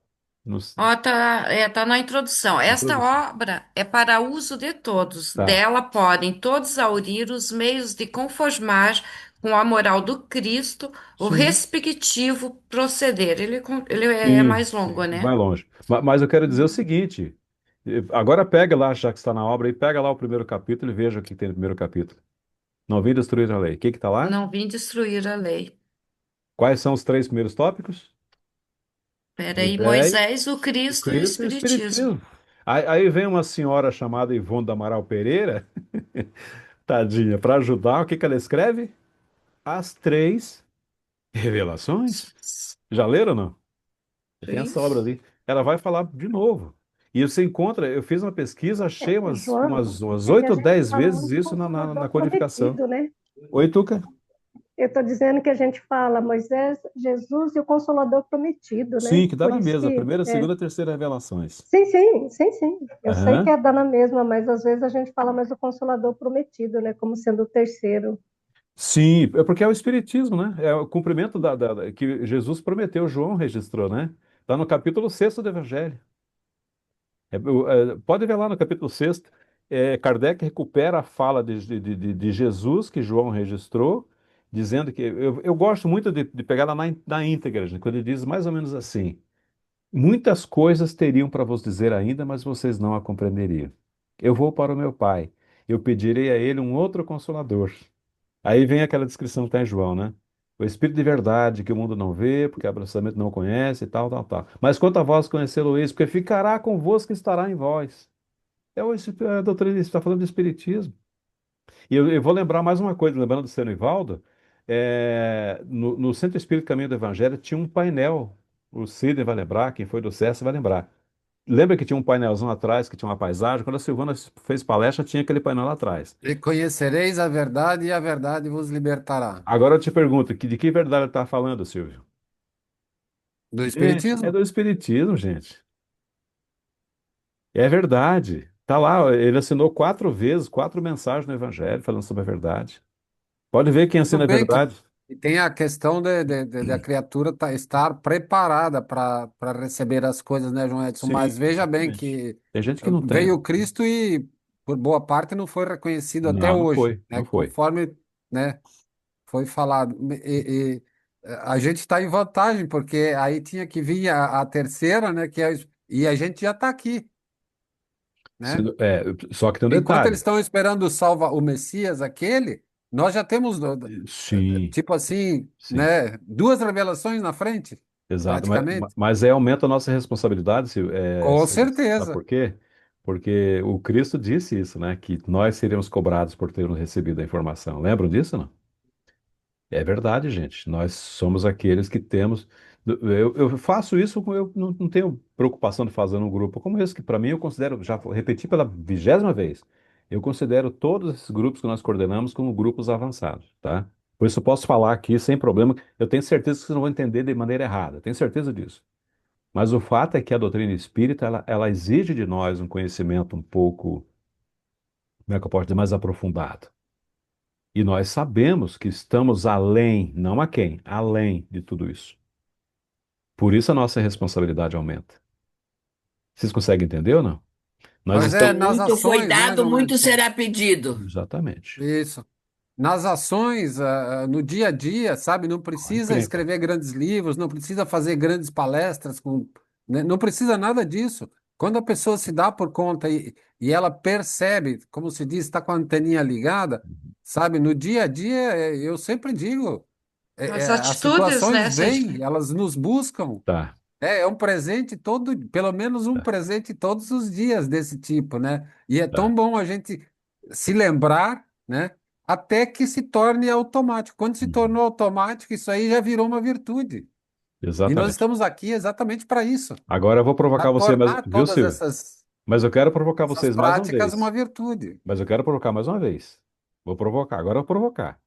No- ó, tá na introdução. na Esta introdução. obra é para uso de todos. Tá. Dela podem todos exaurir os meios de conformar com a moral do Cristo o Sim. respectivo proceder. Ele é Sim, mais longo, sim, vai né? longe. Mas eu quero dizer o seguinte: agora pega lá, já que está na obra, e pega lá o primeiro capítulo e veja o que tem no primeiro capítulo. Não vim destruir a lei. O que está lá? Não vim destruir a lei. Quais são os três primeiros tópicos? Peraí, Moisés, Moisés, o o Cristo e o Cristo e o Espiritismo. Espiritismo. Aí vem uma senhora chamada Ivone do Amaral Pereira, tadinha, para ajudar, o que que ela escreve? As três revelações. Já leram ou não? Tem Sim. essa obra ali. Ela vai falar de novo. E você encontra, eu fiz uma pesquisa, achei João, umas é que 8 a ou gente 10 fala vezes muito isso na Consolador codificação. prometido, né? Oi, Tuca? Eu estou dizendo que a gente fala Moisés, Jesus e o Consolador prometido, né? Sim, que dá Por na isso mesa, que, primeira, segunda, terceira revelações. sim, sim, sim, sim. Eu sei que Aham. é dar na mesma, mas às vezes a gente fala mais o Consolador prometido, né? Como sendo o terceiro. Sim, é porque é o Espiritismo, né? É o cumprimento que Jesus prometeu, João registrou, né? Está no capítulo 6 do Evangelho. Pode ver lá no capítulo 6, Kardec recupera a fala de Jesus, que João registrou, dizendo que. Eu gosto muito de pegar lá na íntegra, gente, quando ele diz mais ou menos assim: muitas coisas teriam para vos dizer ainda, mas vocês não a compreenderiam. Eu vou para o meu Pai, eu pedirei a ele um outro consolador. Aí vem aquela descrição que está em João, né? O Espírito de verdade que o mundo não vê, porque abraçamento não conhece, e tal, tal, tal. Mas quanto a vós conhecê-lo-eis, porque ficará convosco e estará em vós. A doutrina está falando de Espiritismo. E eu vou lembrar mais uma coisa, lembrando do Seu Nivaldo, no Centro Espírita Caminho do Evangelho tinha um painel. O Sidney vai lembrar, quem foi do SESC vai lembrar. Lembra que tinha um painelzão atrás, que tinha uma paisagem? Quando a Silvana fez palestra, tinha aquele painel lá atrás. E conhecereis a verdade, e a verdade vos libertará. Agora eu te pergunto, de que verdade ele está falando, Silvio? Do Gente, é Espiritismo? do Espiritismo, gente. É verdade. Tá lá, ele assinou 4 vezes, 4 mensagens no Evangelho falando sobre a verdade. Pode ver quem Tudo assina a bem que verdade. e tem a questão da criatura estar preparada para receber as coisas, né, João Edson? Sim, Mas veja bem exatamente. que Tem gente que não tem, veio né? Cristo e, por boa parte, não foi reconhecido até Não, não hoje, foi, né? não foi. Conforme, né, foi falado. A gente está em vantagem, porque aí tinha que vir a terceira, né? E a gente já está aqui, né? Só que tem um Enquanto eles detalhe. estão esperando o Messias, aquele, nós já temos, Sim, tipo assim, sim, né, duas revelações na frente, exato. praticamente. Mas aí aumenta a nossa responsabilidade, Com sabe certeza. por quê? Porque o Cristo disse isso, né? Que nós seríamos cobrados por termos recebido a informação. Lembram disso, não? É verdade, gente. Nós somos aqueles que temos. Eu faço isso, eu não tenho preocupação de fazer um grupo como esse, que para mim eu considero, já repeti pela 20ª vez, eu considero todos esses grupos que nós coordenamos como grupos avançados, tá? Por isso eu posso falar aqui sem problema. Eu tenho certeza que vocês não vão entender de maneira errada, tenho certeza disso. Mas o fato é que a doutrina espírita, ela exige de nós um conhecimento um pouco, como é que eu posso dizer, mais aprofundado. E nós sabemos que estamos além, não a quem, além de tudo isso. Por isso a nossa responsabilidade aumenta. Vocês conseguem entender ou não? Nós Mas estamos. nas Muito foi ações, né, dado, João muito Edson? será pedido. Exatamente. Isso. Nas ações, no dia a dia, sabe? Não precisa Encrenca. escrever grandes livros, não precisa fazer grandes palestras, né, não precisa nada disso. Quando a pessoa se dá por conta e ela percebe, como se diz, está com a anteninha ligada, sabe? No dia a dia, eu sempre digo, As as atitudes, né, situações Sérgio? vêm, elas nos buscam. Tá. É um presente pelo menos um Tá. presente todos os dias desse tipo, né? E é tão Tá. bom a gente se lembrar, né? Até que se torne automático. Quando se Uhum. tornou automático, isso aí já virou uma virtude. E nós Exatamente. estamos aqui exatamente para isso, Agora eu vou para provocar você, mas, tornar viu, todas Silvio? essas, Mas eu quero provocar essas vocês mais uma práticas uma vez. virtude. Mas eu quero provocar mais uma vez. Vou provocar. Agora eu vou provocar.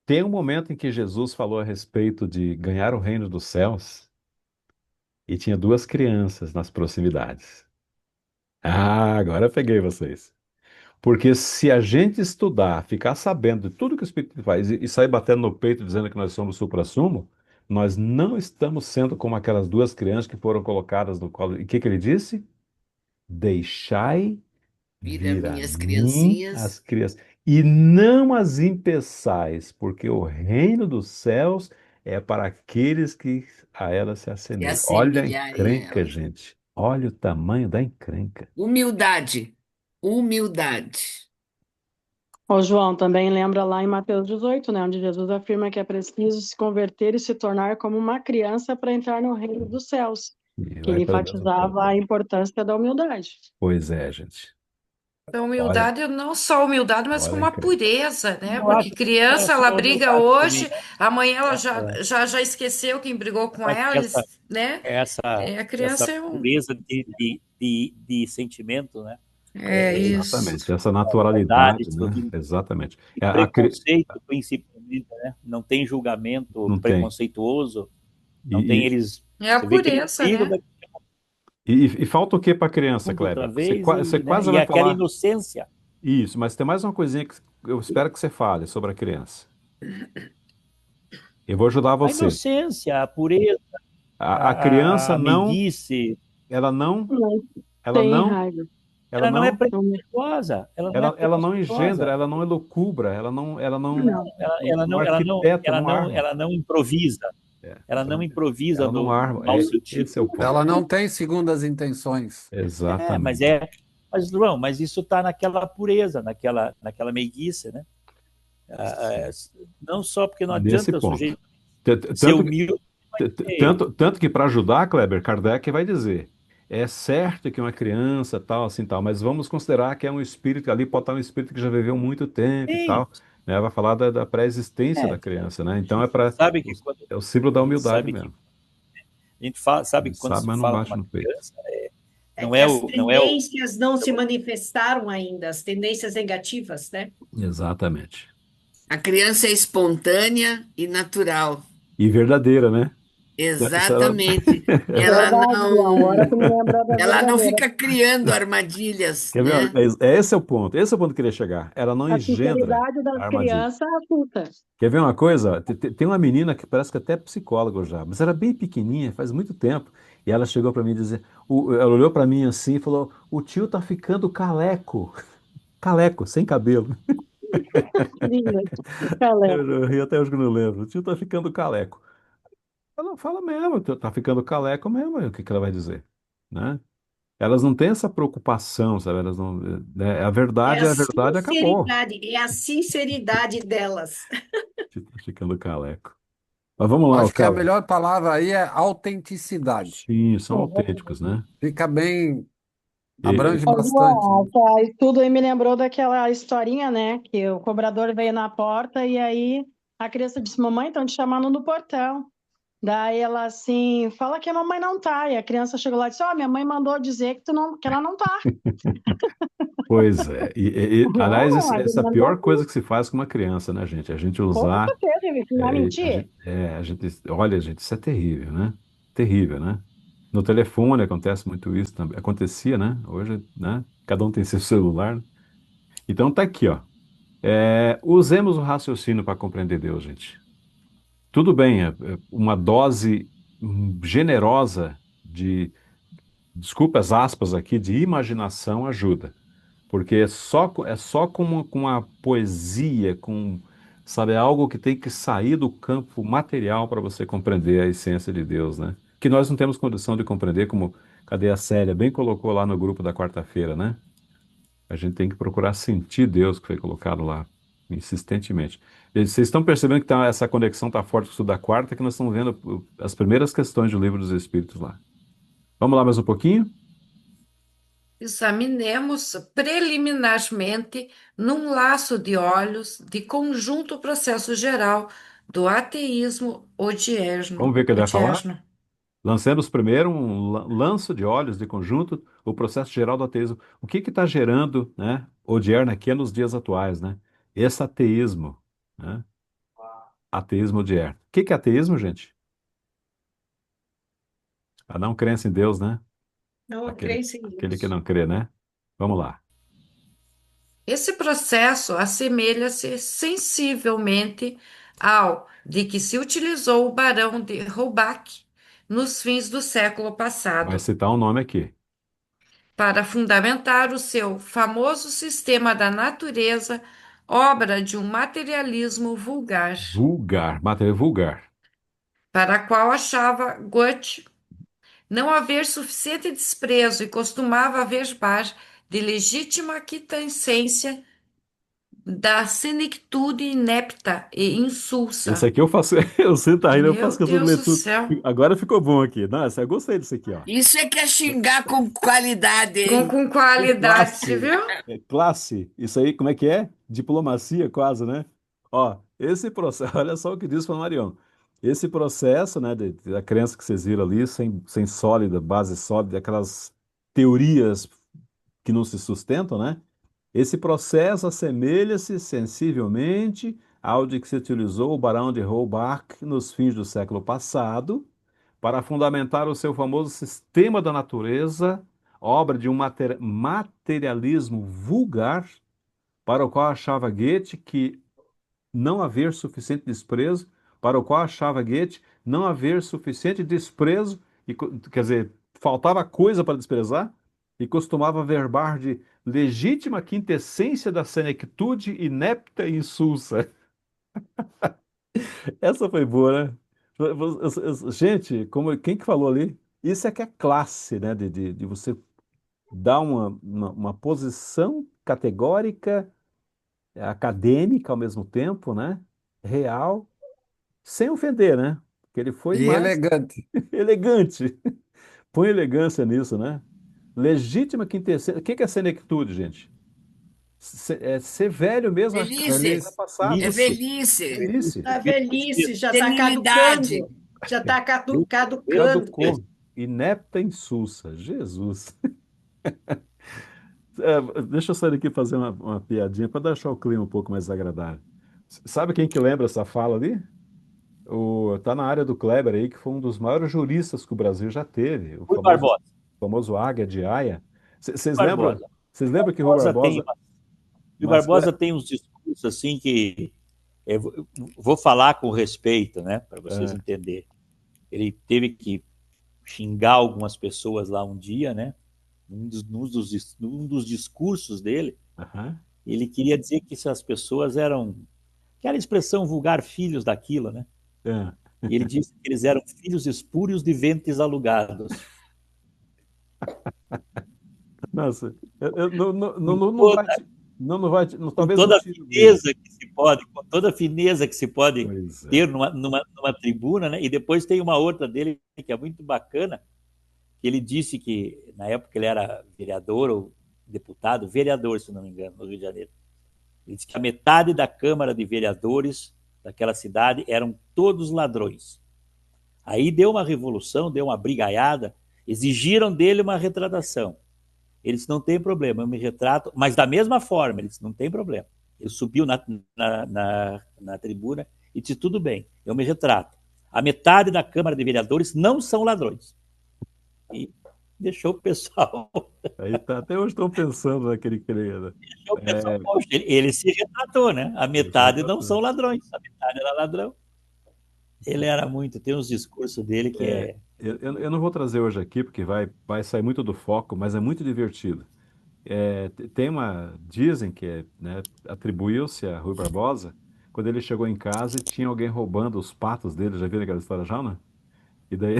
Tem um momento em que Jesus falou a respeito de ganhar o reino dos céus e tinha duas crianças nas proximidades. Ah, agora eu peguei vocês. Porque se a gente estudar, ficar sabendo de tudo que o Espírito faz e sair batendo no peito dizendo que nós somos suprassumo, nós não estamos sendo como aquelas duas crianças que foram colocadas no colo. E o que que ele disse? Deixai Vira vir a minhas mim as criancinhas crianças e não as impeçais, porque o reino dos céus é para aqueles que a elas se se assemelham. Olha a assemelharem a encrenca, elas. gente. Olha o tamanho da encrenca. Humildade. Humildade. Ô, João, também lembra lá em Mateus 18, né, onde Jesus afirma que é preciso se converter e se tornar como uma criança para entrar no reino dos céus, E que vai ele para a mesma coisa. enfatizava a importância da humildade. Pois é, gente. A Olha, humildade, não só a humildade, mas olha com a uma encrenca. pureza, né? Eu Porque acho que não é criança, só ela briga humildade também, hoje, né? amanhã ela É, já esqueceu quem brigou eu com acho ela, que né? essa, A essa criança é um. pureza de sentimento, né? É isso. Exatamente, essa Bondade, naturalidade, né? sorriso Exatamente. e preconceito, principalmente, né? Não tem julgamento Não tem. preconceituoso, não tem E, eles. É a Você vê que eles pureza, brigam né? daqui e falta o que para a criança, outra Kleber? Você, vez você né? quase E vai aquela falar inocência. isso, mas tem mais uma coisinha que eu espero que você fale sobre a criança. Eu vou ajudar A você. inocência, a pureza, A criança a não, meiguice, ela não, Não ela tem não, raiva. ela ela não é não, preconceituosa, ela não é ela não engendra, preconceituosa. ela não elucubra, Não. não arquiteta, não arma. Ela não improvisa. É, Ela não improvisa ela não no arma. mau sentido. Esse é o ponto. Ela não tem segundas intenções. Mas Exatamente. João, mas isso está naquela pureza, naquela meiguice, né? Não só porque não Nesse adianta o ponto. sujeito ser humilde, mas Tanto que para ajudar, Kleber, Kardec vai dizer, é certo que uma criança tal, assim, tal, mas vamos considerar que é um espírito, ali pode estar um espírito que já viveu muito tempo e sim, tal, né? Vai falar da pré-existência da é, criança, né? Então é para sabe que quando é o símbolo da humildade sabe que mesmo. a gente fala, A sabe gente que quando sabe, se mas não fala de bate uma no peito. criança, É não que é as o tendências não se manifestaram ainda, as tendências negativas, né? Exatamente. A criança é espontânea e natural. E verdadeira, né? Se ela- Exatamente. Ela Verdade, João. Agora não, tu me lembrou da ela não verdadeira. fica criando armadilhas, Quer ver? né? Esse é o ponto. Esse é o ponto que eu queria chegar. Ela não A engendra sinceridade das a armadilha. crianças assusta. Quer ver uma coisa? Tem uma menina que parece que até é psicóloga já, mas era bem pequenininha, faz muito tempo. E ela chegou para mim e dizer, ela olhou para mim assim e falou: "O tio tá ficando caleco, caleco, sem cabelo." Linda. Calé. Eu ri até hoje que eu não lembro. O tio tá ficando caleco. Ela fala mesmo, tá ficando caleco mesmo. O que que ela vai dizer, né? Elas não têm essa preocupação, sabe? Elas não, né? É A verdade acabou. é a sinceridade delas. O tio tá ficando caleco. Mas vamos lá, Acho que a Otávio. melhor palavra aí é autenticidade. Sim, são autênticos, né? Fica bem, E, abrange Ô, bastante, João, né? esse estudo aí me lembrou daquela historinha, né? Que o cobrador veio na porta e aí a criança disse: Mamãe, estão te chamando no portão. Daí ela assim, fala que a mamãe não tá. E a criança chegou lá e disse: Ó, minha mãe mandou dizer que ela não tá. pois é. Aliás, Não, essa é a argumentou pior coisa tudo. que se faz com uma criança, né, gente? A gente Com usar. certeza, ele vai mentir. Olha, gente, isso é terrível, né? Terrível, né? No telefone acontece muito isso também. Acontecia, né? Hoje, né? Cada um tem seu celular, né? Então tá aqui, ó. Usemos o raciocínio para compreender Deus, gente. Tudo bem, uma dose generosa desculpa as aspas aqui, de imaginação ajuda. Porque é só com a poesia, sabe, é algo que tem que sair do campo material para você compreender a essência de Deus, né? Que nós não temos condição de compreender, como cadê a Célia? Bem colocou lá no grupo da quarta-feira, né? A gente tem que procurar sentir Deus que foi colocado lá, insistentemente. E vocês estão percebendo que essa conexão está forte com o estudo da quarta, que nós estamos vendo as primeiras questões do Livro dos Espíritos lá. Vamos lá mais um pouquinho? Examinemos preliminarmente, num laço de olhos, de conjunto o processo geral do ateísmo Vamos ver o que ele vai falar? odierno. Lancemos primeiro um lanço de olhos de conjunto o processo geral do ateísmo. O que está gerando, né, Odierno aqui nos dias atuais, né? Esse ateísmo, né? Ateísmo Odierno. O que é ateísmo, gente? A não crença em Deus, né? Não Aquele, crença em aquele que Deus. não crê, né? Vamos lá. Esse processo assemelha-se sensivelmente ao de que se utilizou o barão de Roubach nos fins do século Vai passado, citar um nome aqui. para fundamentar o seu famoso sistema da natureza, obra de um materialismo vulgar, Vulgar, matéria vulgar. para a qual achava Goethe não haver suficiente desprezo e costumava averbar de legítima quitância da senectude inepta e Esse insulsa. aqui eu faço, eu sinto ainda, eu Meu faço questão de Deus ler do tudo. céu. Agora ficou bom aqui. Nossa, eu gostei disso aqui, ó. Isso é que é xingar com qualidade, Com, hein? com qualidade, você Classe. viu? Classe. Isso aí, como é que é? Diplomacia, quase, né? Ó, esse processo, olha só o que diz o Marião. Esse processo, né, da crença que vocês viram ali, sem sólida, base sólida, aquelas teorias que não se sustentam, né? Esse processo assemelha-se sensivelmente ao de que se utilizou o Barão de Roubach nos fins do século passado para fundamentar o seu famoso sistema da natureza, obra de um materialismo vulgar, para o qual achava Goethe que não haver suficiente desprezo, para o qual achava Goethe não haver suficiente desprezo, quer dizer, faltava coisa para desprezar, e costumava verbar de legítima quintessência da senectude inepta e insulsa. Essa foi boa, né? Gente, quem que falou ali? Isso é que é classe, né? De você dar uma posição categórica, acadêmica ao mesmo tempo, né? Real, sem ofender, né? Porque ele foi E mais elegante. elegante. Põe elegância nisso, né? Legítima quintessência. O que é senectude, gente? É ser velho mesmo, achando que Velhice. vai passar. É Isso. velhice. Isso. A velhice já está Senilidade. caducando. Já está caducando. Caducou. Inepta insulsa. Jesus. Deixa eu sair daqui e fazer uma piadinha para deixar o clima um pouco mais agradável. Sabe quem que lembra essa fala ali? Tá na área do Kleber aí, que foi um dos maiores juristas que o Brasil já teve, o Rui Barbosa. famoso Águia de Aia. Vocês lembram? Barbosa. Vocês lembram que Rui Barbosa? Rui Barbosa tem uns discursos assim que eu vou falar com respeito, né, para vocês entenderem. Ele teve que xingar algumas pessoas lá um dia, né? Num dos discursos dele, ele queria dizer que essas pessoas eram, aquela expressão vulgar, filhos daquilo, né? E ele disse que eles eram filhos espúrios de ventres alugados. Nossa, não vai, talvez com toda não a tire o fineza que se pode, com toda a fineza que se pode Pois é. ter numa tribuna, né? E depois tem uma outra dele que é muito bacana, que ele disse que na época ele era vereador ou deputado, vereador, se não me engano, no Rio de Janeiro. Ele disse que a metade da Câmara de Vereadores daquela cidade eram todos ladrões. Aí deu uma revolução, deu uma brigaiada, exigiram dele uma retratação. Ele disse, não tem problema, eu me retrato, mas da mesma forma, ele disse, não tem problema. Ele subiu na tribuna e disse, tudo bem, eu me retrato. A metade da Câmara de Vereadores não são ladrões. E deixou o pessoal... Aí até hoje estão pensando naquele criado. Deixou o pessoal... Ele se retratou, né? A metade não são ladrões, a metade era ladrão. Ele era muito, tem uns discursos dele que É, é. eu não vou trazer hoje aqui, porque vai sair muito do foco, mas é muito divertido. Tem dizem que né, atribuiu-se a Rui Barbosa quando ele chegou em casa e tinha alguém roubando os patos dele. Já viram aquela história já, né? E daí,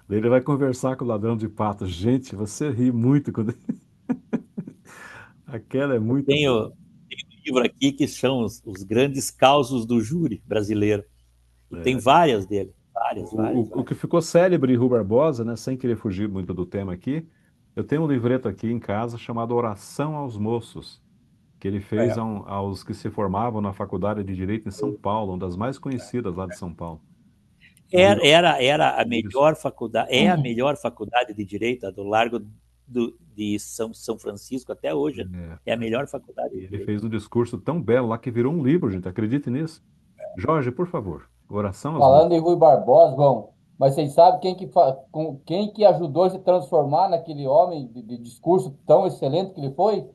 daí ele vai conversar com o ladrão de patos. Gente, você ri muito quando. Aquela é muito boa. Tenho um livro aqui que são os grandes causos do júri brasileiro. E tem É, várias dele. Várias, várias, o que várias. ficou célebre em Rui Barbosa, né, sem querer fugir muito do tema aqui, eu tenho um livreto aqui em casa chamado Oração aos Moços, que ele fez É. aos que se formavam na Faculdade de Direito em São Paulo, uma das mais conhecidas lá de São Paulo. Um livro, Era a um livro- melhor faculdade, é a melhor faculdade de direito, a do Largo de São Francisco até hoje. é, É a melhor faculdade de ele direito. fez um discurso tão belo lá que virou um livro, gente. Acredite nisso. Jorge, por favor. Oração aos Falando Moços. em Rui Barbosa, bom, mas vocês sabem quem que ajudou a se transformar naquele homem de discurso tão excelente que ele foi?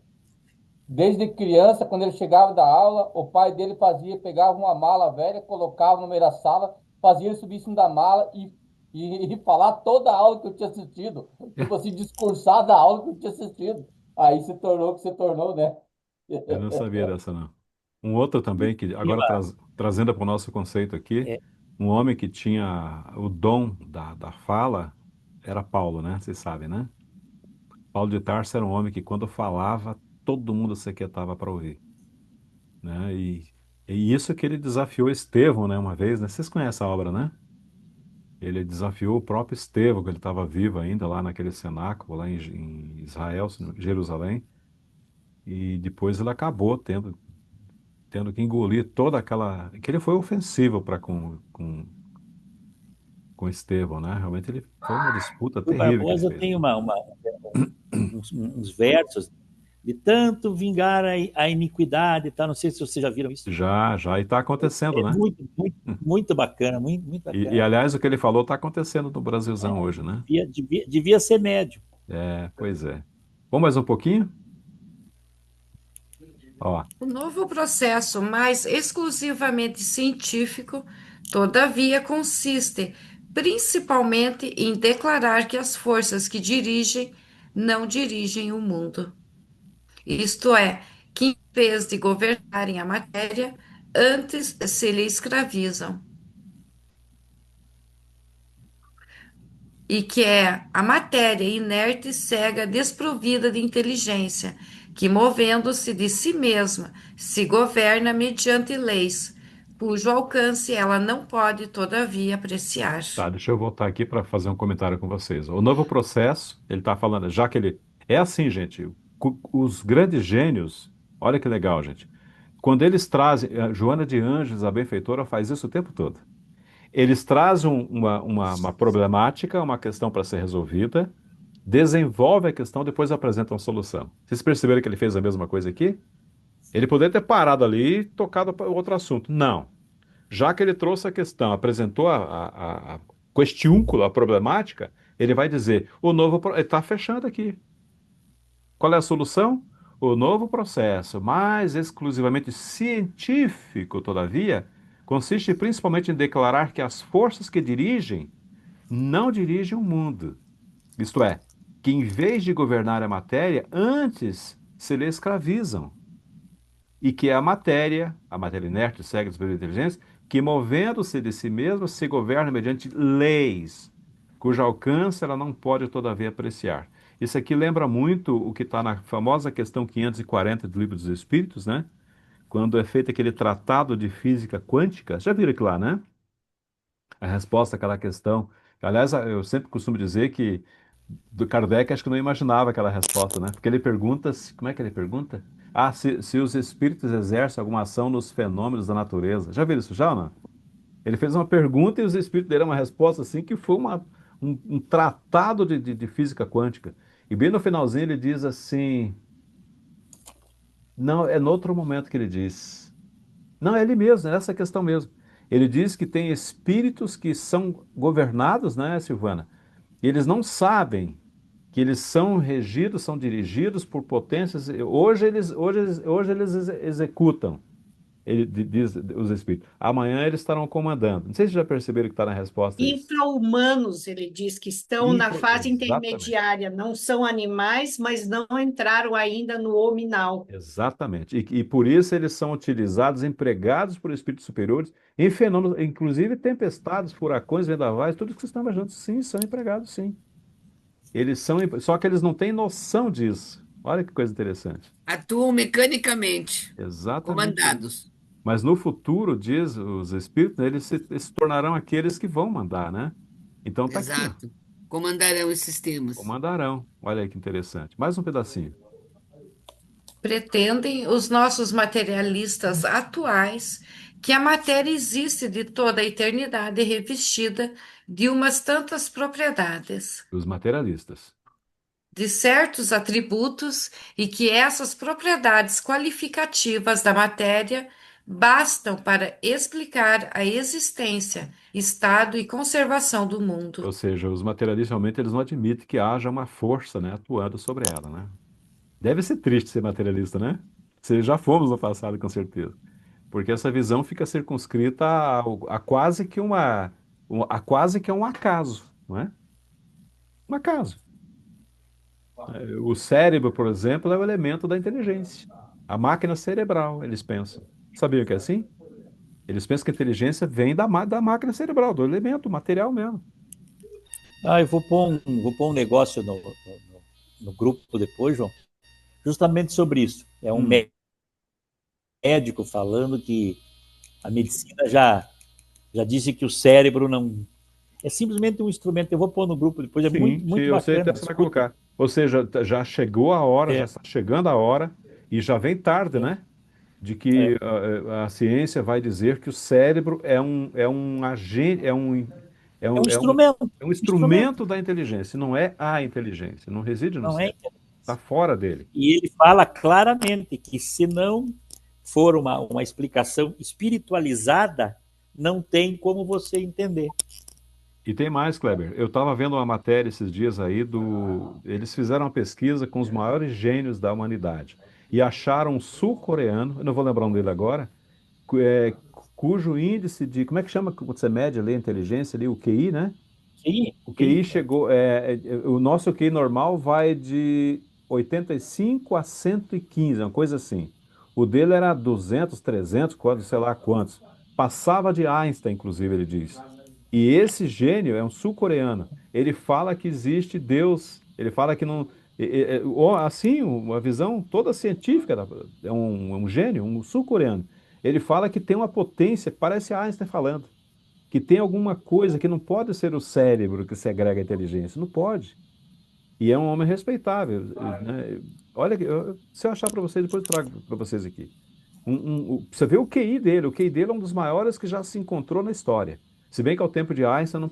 Desde criança, quando ele chegava da aula, o pai dele pegava uma mala velha, colocava no meio da sala, fazia ele subir em cima da mala e falar toda a aula que eu tinha assistido. Tipo assim, discursar da aula que eu tinha assistido. Aí se tornou o que se tornou, né? Eu não sabia dessa, não. Um outro também, que agora trazendo para o nosso conceito aqui, É, um homem que tinha o dom da fala era Paulo, né? Vocês sabem, né? Paulo de Tarso era um homem que quando falava, todo mundo se aquietava para ouvir, né? E isso que ele desafiou Estevão, né? Uma vez, né? Vocês conhecem a obra, né? Ele desafiou o próprio Estevão, que ele estava vivo ainda lá naquele cenáculo, lá em Israel, em Jerusalém, e depois ele acabou tendo que engolir toda aquela. Que ele foi ofensivo para com Estevão, né? Realmente ele foi uma disputa o terrível que ele Barbosa fez. tem uns versos de tanto vingar a iniquidade, tá? Não sei se vocês já viram isso. Já, e está acontecendo, É né? muito, muito, muito bacana, muito, muito E, bacana. aliás, o que ele falou está acontecendo no Brasilzão hoje, né? Devia ser médio. Pois é. Vamos mais um pouquinho? Ó, O novo processo, mais exclusivamente científico, todavia, consiste principalmente em declarar que as forças que dirigem não dirigem o mundo. Isto é, que em vez de governarem a matéria, antes se lhe escravizam. E que é a matéria inerte, cega, desprovida de inteligência, que movendo-se de si mesma, se governa mediante leis, cujo alcance ela não pode, todavia, apreciar. tá, deixa eu voltar aqui para fazer um comentário com vocês. O novo processo, ele está falando, já que ele. É assim, gente, os grandes gênios, olha que legal, gente. Quando eles trazem, a Joana de Ângeles, a benfeitora, faz isso o tempo todo. Eles trazem uma problemática, uma questão para ser resolvida, desenvolve a questão, depois apresentam a solução. Vocês perceberam que ele fez a mesma coisa aqui? Ele poderia ter parado ali e tocado para outro assunto. Não. Já que ele trouxe a questão, apresentou a questiúnculo, a problemática, ele vai dizer, ele está fechando aqui. Qual é a solução? O novo processo, mais exclusivamente científico, todavia, consiste principalmente em declarar que as forças que dirigem não dirigem o mundo. Isto é, que em vez de governar a matéria, antes se lhe escravizam. E que é a matéria inerte, cega, desprovida de inteligência, que movendo-se de si mesma se governa mediante leis, cujo alcance ela não pode todavia apreciar. Isso aqui lembra muito o que está na famosa questão 540 do Livro dos Espíritos, né? Quando é feito aquele tratado de física quântica. Já viram aquilo lá, né? A resposta àquela questão. Aliás, eu sempre costumo dizer que do Kardec acho que não imaginava aquela resposta, né? Porque ele pergunta, como é que ele pergunta? Ah, se os espíritos exercem alguma ação nos fenômenos da natureza. Já viram isso já, ou não? Ele fez uma pergunta e os espíritos deram uma resposta assim que foi um tratado de física quântica. E bem no finalzinho ele diz assim, não, é no outro momento que ele diz. Não, é ele mesmo, é essa questão mesmo. Ele diz que tem espíritos que são governados, né, Silvana? E eles não sabem que eles são regidos, são dirigidos por potências. Hoje eles executam. diz os espíritos, amanhã eles estarão comandando. Não sei se já perceberam que está na resposta isso. Infra-humanos, ele diz que estão na fase Exatamente. intermediária, não são animais, mas não entraram ainda no hominal. Exatamente. E por isso eles são utilizados, empregados por espíritos superiores em fenômenos, inclusive tempestades, furacões, vendavais, tudo que vocês estão imaginando, sim, são empregados, sim. Eles são, só que eles não têm noção disso. Olha que coisa interessante. Atuam mecanicamente, Exatamente isso. comandados. Mas no futuro, diz os espíritos, né, eles se tornarão aqueles que vão mandar, né? Então tá aqui, ó. Exato. Comandarão os sistemas. Comandarão. Olha aí que interessante. Mais um pedacinho. Pretendem os nossos materialistas atuais que a matéria existe de toda a eternidade revestida de umas tantas propriedades, Os materialistas. de certos atributos, e que essas propriedades qualificativas da matéria bastam para explicar a existência, estado e conservação do mundo. Ou seja, os materialistas realmente eles não admitem que haja uma força, né, atuando sobre ela, né? Deve ser triste ser materialista, né? Se já fomos no passado, com certeza. Porque essa visão fica circunscrita a quase que a quase que é um acaso, não é? Um acaso. O cérebro, por exemplo, é o elemento da inteligência. A máquina cerebral, eles pensam. Sabiam que é assim? Eles pensam que a inteligência vem da máquina cerebral, do elemento, material mesmo. Eu vou pôr um negócio no grupo depois, João, justamente sobre isso. É um médico falando que a medicina já disse que o cérebro não... É simplesmente um instrumento. Eu vou pôr no grupo depois, é Sim, muito, sim, muito eu sei até bacana. você vai colocar. Ou seja, já chegou a hora, já está chegando a hora, e já vem tarde, né? De que a ciência vai dizer que o cérebro é um agente, instrumento. é um instrumento da inteligência, não é a inteligência, não reside no Não é cérebro, está fora dele. E ele fala claramente que se não for uma explicação espiritualizada, não tem como você entender. E tem mais, Kleber. Eu estava vendo uma matéria esses dias aí Eles fizeram uma pesquisa com os maiores gênios da humanidade e acharam um sul-coreano, eu não vou lembrar o nome dele agora, cujo índice de... Como é que chama quando você mede ali a inteligência ali? O QI, né? O QI chegou... o nosso QI normal vai de 85 a 115, uma coisa assim. O dele era 200, 300, sei lá quantos. Passava de Einstein, inclusive, ele diz. E esse gênio é um sul-coreano. Ele fala que existe Deus. Ele fala que não... assim, uma visão toda científica. É um gênio, um sul-coreano. Ele fala que tem uma potência, parece Einstein falando, que tem alguma coisa que não pode ser o cérebro que segrega a inteligência. Não pode. E é um homem respeitável, né? Olha, se eu achar para vocês, depois eu trago para vocês aqui. Você vê o QI dele. O QI dele é um dos maiores que já se encontrou na história. Se bem que ao tempo de Einstein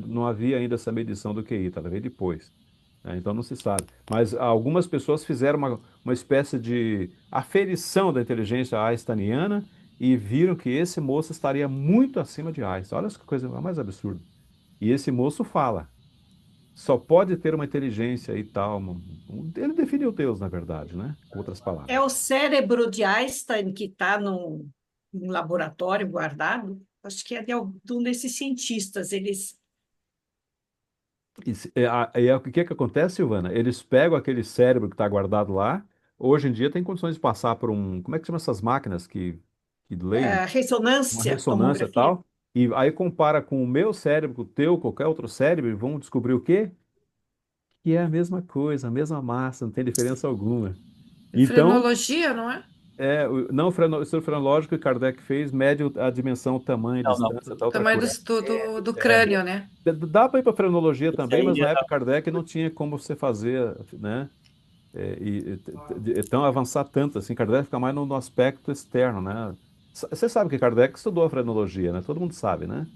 não havia ainda essa medição do QI, tá? Veio depois. Né? Então não se sabe. Mas algumas pessoas fizeram uma espécie de aferição da inteligência einsteiniana e viram que esse moço estaria muito acima de Einstein. Olha que coisa mais absurda. E esse moço fala, só pode ter uma inteligência e tal. Ele definiu Deus, na verdade, né? Com outras palavras. É o cérebro de Einstein que está num laboratório guardado? Acho que é de algum desses cientistas. Eles O que que acontece, Silvana? Eles pegam aquele cérebro que está guardado lá. Hoje em dia tem condições de passar por como é que chama essas máquinas que leem? Uma ressonância, ressonância e tomografia. tal. E aí compara com o meu cérebro, com o teu, qualquer outro cérebro, e vão descobrir o quê? Que é a mesma coisa, a mesma massa, não tem diferença alguma. Então, Frenologia, não é? não, o estudo frenológico que Kardec fez mede a dimensão, o tamanho, a Não, não. distância, tal, outra Tamanho coisa. do crânio, né? Dá para ir para frenologia também, mas na aí, época Kardec não tinha como você fazer, né? Então avançar tanto assim, Kardec fica mais no aspecto externo, né? Você sabe que Kardec estudou a frenologia, né? Todo mundo sabe, né?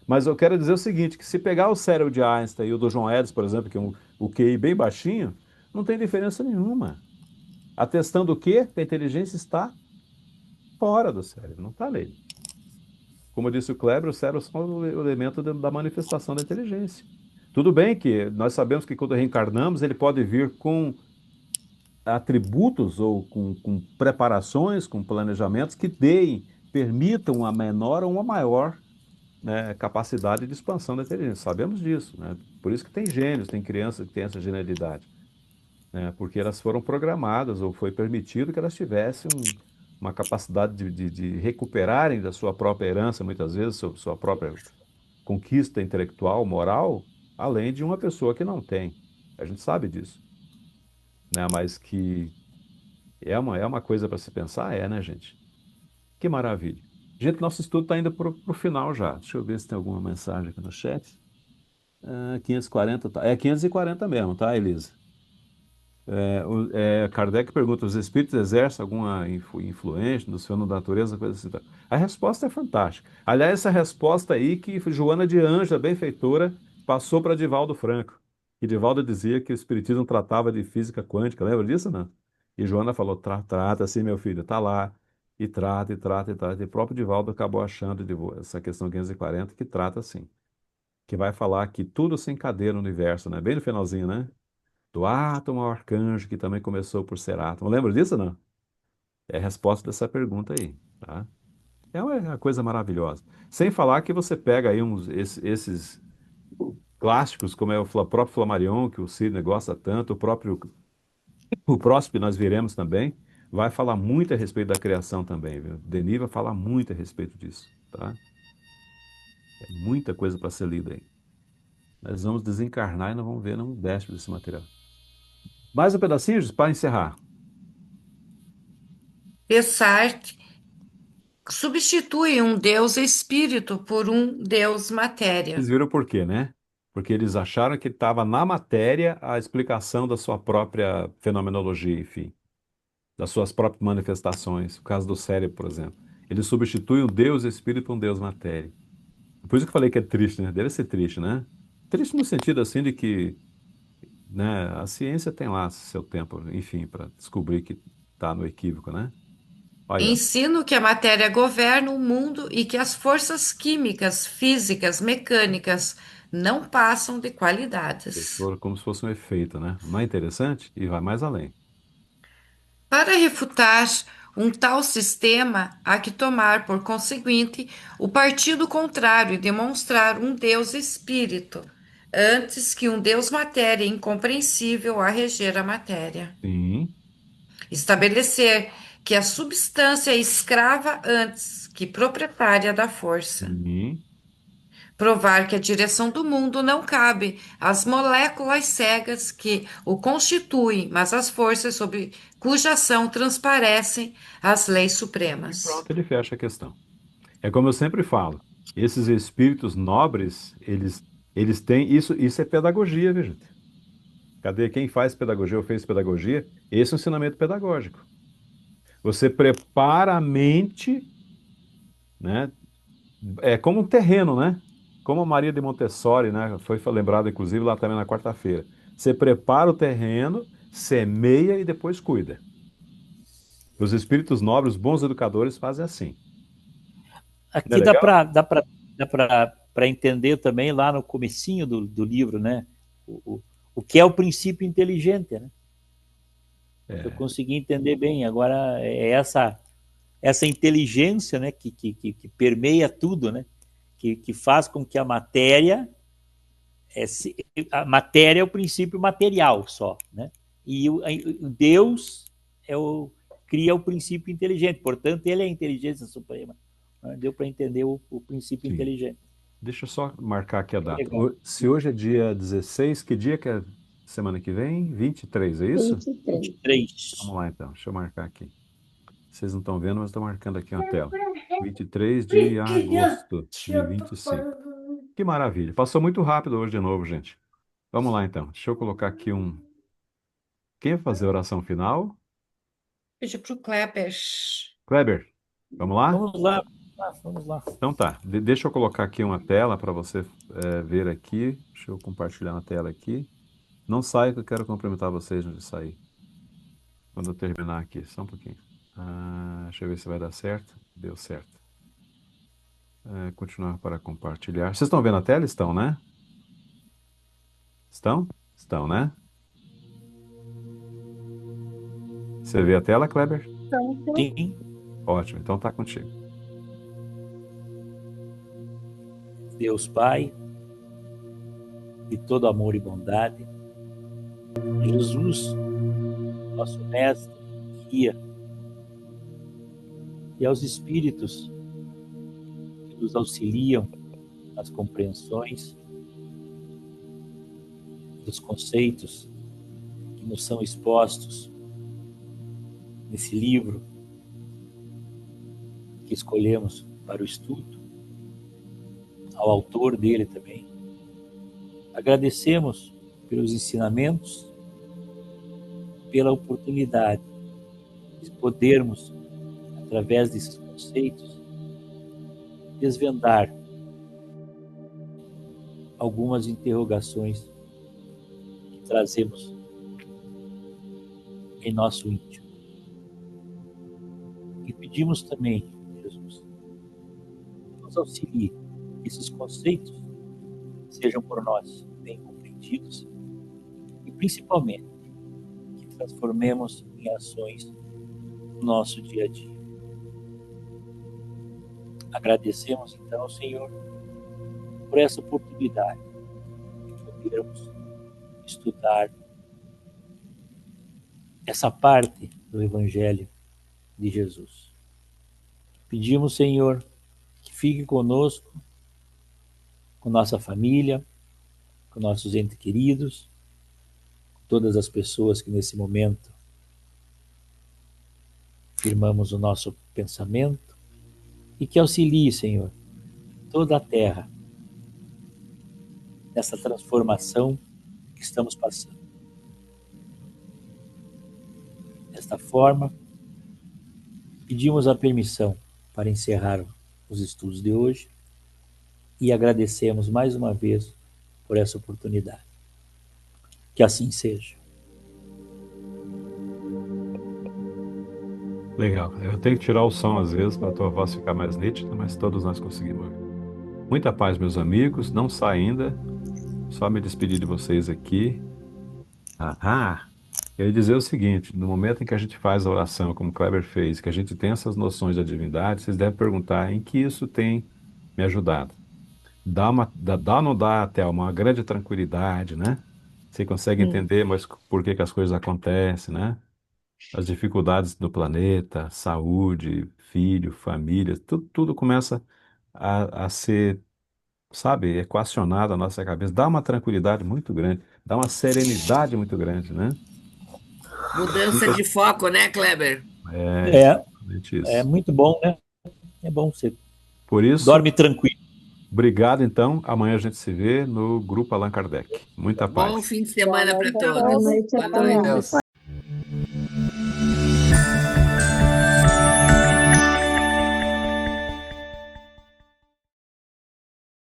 Mas eu quero dizer o seguinte, que se pegar o cérebro de Einstein e o do João Edison, por exemplo, que é o QI bem baixinho, não tem diferença nenhuma. Atestando o quê? Que a inteligência está fora do cérebro, não está nele. Como disse o Kleber, o cérebro é só o elemento da manifestação da inteligência. Tudo bem que nós sabemos que quando reencarnamos, ele pode vir com atributos ou com preparações, com planejamentos que permitam uma menor ou uma maior, né, capacidade de expansão da inteligência. Sabemos disso, né? Por isso que tem gênios, tem crianças que têm essa genialidade, né? Porque elas foram programadas ou foi permitido que elas tivessem uma capacidade de recuperarem da sua própria herança, muitas vezes, sua própria conquista intelectual, moral, além de uma pessoa que não tem. A gente sabe disso, né? Mas que é uma coisa para se pensar, né, gente? Que maravilha. Gente, nosso estudo está indo para o final já. Deixa eu ver se tem alguma mensagem aqui no chat. 540, tá. É 540 mesmo, tá, Elisa? Kardec pergunta: os espíritos exercem alguma influência no senhor da natureza, coisa assim, tá? A resposta é fantástica. Aliás, essa resposta aí que Joana de Ângeles, a benfeitora, passou para Divaldo Franco. E Divaldo dizia que o espiritismo tratava de física quântica, lembra disso, não? E Joana falou: trata assim, meu filho, tá lá. E trata, e trata, e trata. E o próprio Divaldo acabou achando essa questão 540 que trata assim. Que vai falar que tudo se encadeia no universo, né? Bem no finalzinho, né? Do átomo ao arcanjo, que também começou por ser átomo. Lembra disso, não? É a resposta dessa pergunta aí, tá? É uma coisa maravilhosa. Sem falar que você pega aí esses clássicos, como é o próprio Flammarion, que o Sidney gosta tanto, o próximo que nós veremos também, vai falar muito a respeito da criação também, viu? Denis vai falar muito a respeito disso, tá? É muita coisa para ser lida aí. Nós vamos desencarnar e não vamos ver nenhum décimo desse material. Mais um pedacinho para encerrar. Descartes substitui um Deus espírito por um Deus matéria. Vocês viram por quê, né? Porque eles acharam que estava na matéria a explicação da sua própria fenomenologia, enfim, das suas próprias manifestações. O caso do cérebro, por exemplo. Ele substitui o Deus espírito por um Deus matéria. Por isso que eu falei que é triste, né? Deve ser triste, né? Triste no sentido assim de que, né, a ciência tem lá seu tempo, enfim, para descobrir que está no equívoco, né? Olha, Ensino que a matéria governa o mundo e que as forças químicas, físicas, mecânicas não passam de qualidades. como se fosse um efeito, né? Não é interessante? E vai mais além. Para refutar um tal sistema, há que tomar, por conseguinte, o partido contrário e demonstrar um Deus espírito, antes que um Deus matéria incompreensível a reger a matéria. Sim, Estabelecer que a substância é escrava antes que proprietária da força. sim. Provar que a direção do mundo não cabe às moléculas cegas que o constituem, mas às forças sob cuja ação transparecem as leis supremas. Pronto, ele fecha a questão. É como eu sempre falo, esses espíritos nobres, eles têm isso é pedagogia, viu, gente? Cadê quem faz pedagogia ou fez pedagogia? Esse é um ensinamento pedagógico. Você prepara a mente, né? É como um terreno, né? Como a Maria de Montessori, né? Foi lembrado, inclusive, lá também na quarta-feira. Você prepara o terreno, semeia e depois cuida. Os espíritos nobres, os bons educadores, fazem assim. Não é Aqui legal? dá para entender também lá no comecinho do livro, né? O que é o princípio inteligente, né? Eu consegui entender bem. Agora é essa inteligência, né, que permeia tudo, né? Que faz com que a matéria é o princípio material só, né? E o Deus cria o princípio inteligente. Portanto, ele é a inteligência suprema. Deu para entender o princípio Sim. inteligente. Deixa eu só marcar aqui a data. Legal. Se hoje é dia 16, que dia que é semana que vem? 23, é isso? 23. Vamos lá então, deixa eu marcar aqui. Vocês não estão vendo, mas estou marcando aqui na tela. 23 de agosto de 25. Que maravilha. Passou muito rápido hoje de novo, gente. Vamos lá então. Deixa eu colocar aqui um. Quem vai fazer a oração final? Pedi para o Kleber. Kleber, vamos lá? Vamos lá. Então tá. Deixa eu colocar aqui uma tela para você ver aqui. Deixa eu compartilhar na tela aqui. Não saia que eu quero cumprimentar vocês antes de sair. Quando eu terminar aqui, só um pouquinho. Deixa eu ver se vai dar certo. Deu certo. Continuar para compartilhar. Vocês estão vendo a tela? Estão, né? Estão? Estão, né? Você vê a tela, Kleber? Sim. Ótimo, então tá contigo. Deus Pai, de todo amor e bondade, Jesus, nosso mestre, guia, e aos espíritos que nos auxiliam nas compreensões dos conceitos que nos são expostos nesse livro que escolhemos para o estudo, ao autor dele também. Agradecemos pelos ensinamentos, pela oportunidade de podermos, através desses conceitos, desvendar algumas interrogações que trazemos em nosso íntimo. E pedimos também, Jesus, nos auxilie que esses conceitos sejam por nós bem compreendidos e, principalmente, que transformemos em ações no nosso dia a dia. Agradecemos, então, ao Senhor, por essa oportunidade de podermos estudar essa parte do Evangelho de Jesus. Pedimos, Senhor, que fique conosco, com nossa família, com nossos entes queridos, com todas as pessoas que nesse momento firmamos o nosso pensamento, e que auxilie, Senhor, toda a terra nessa transformação que estamos passando. Desta forma, pedimos a permissão para encerrar os estudos de hoje e agradecemos mais uma vez por essa oportunidade. Que assim seja. Legal. Eu tenho que tirar o som às vezes para a tua voz ficar mais nítida, mas todos nós conseguimos ouvir. Muita paz, meus amigos. Não sai ainda. Só me despedir de vocês aqui. Eu ia dizer o seguinte: no momento em que a gente faz a oração, como o Kleber fez, que a gente tem essas noções da divindade, vocês devem perguntar em que isso tem me ajudado. Dá ou não dá, Thelma, uma grande tranquilidade, né? Você consegue entender mas por que que as coisas acontecem, né? As dificuldades do planeta, saúde, filho, família, tudo começa a ser, sabe, equacionado na nossa cabeça. Dá uma tranquilidade muito grande, dá uma serenidade muito grande, né? Mudança de foco, né, Kleber? Exatamente isso. É muito bom, né? É bom você Por isso, dorme tranquilo. obrigado então. Amanhã a gente se vê no Grupo Allan Kardec. Muita paz. Bom fim de semana para Boa todos. noite a Boa noite. todos.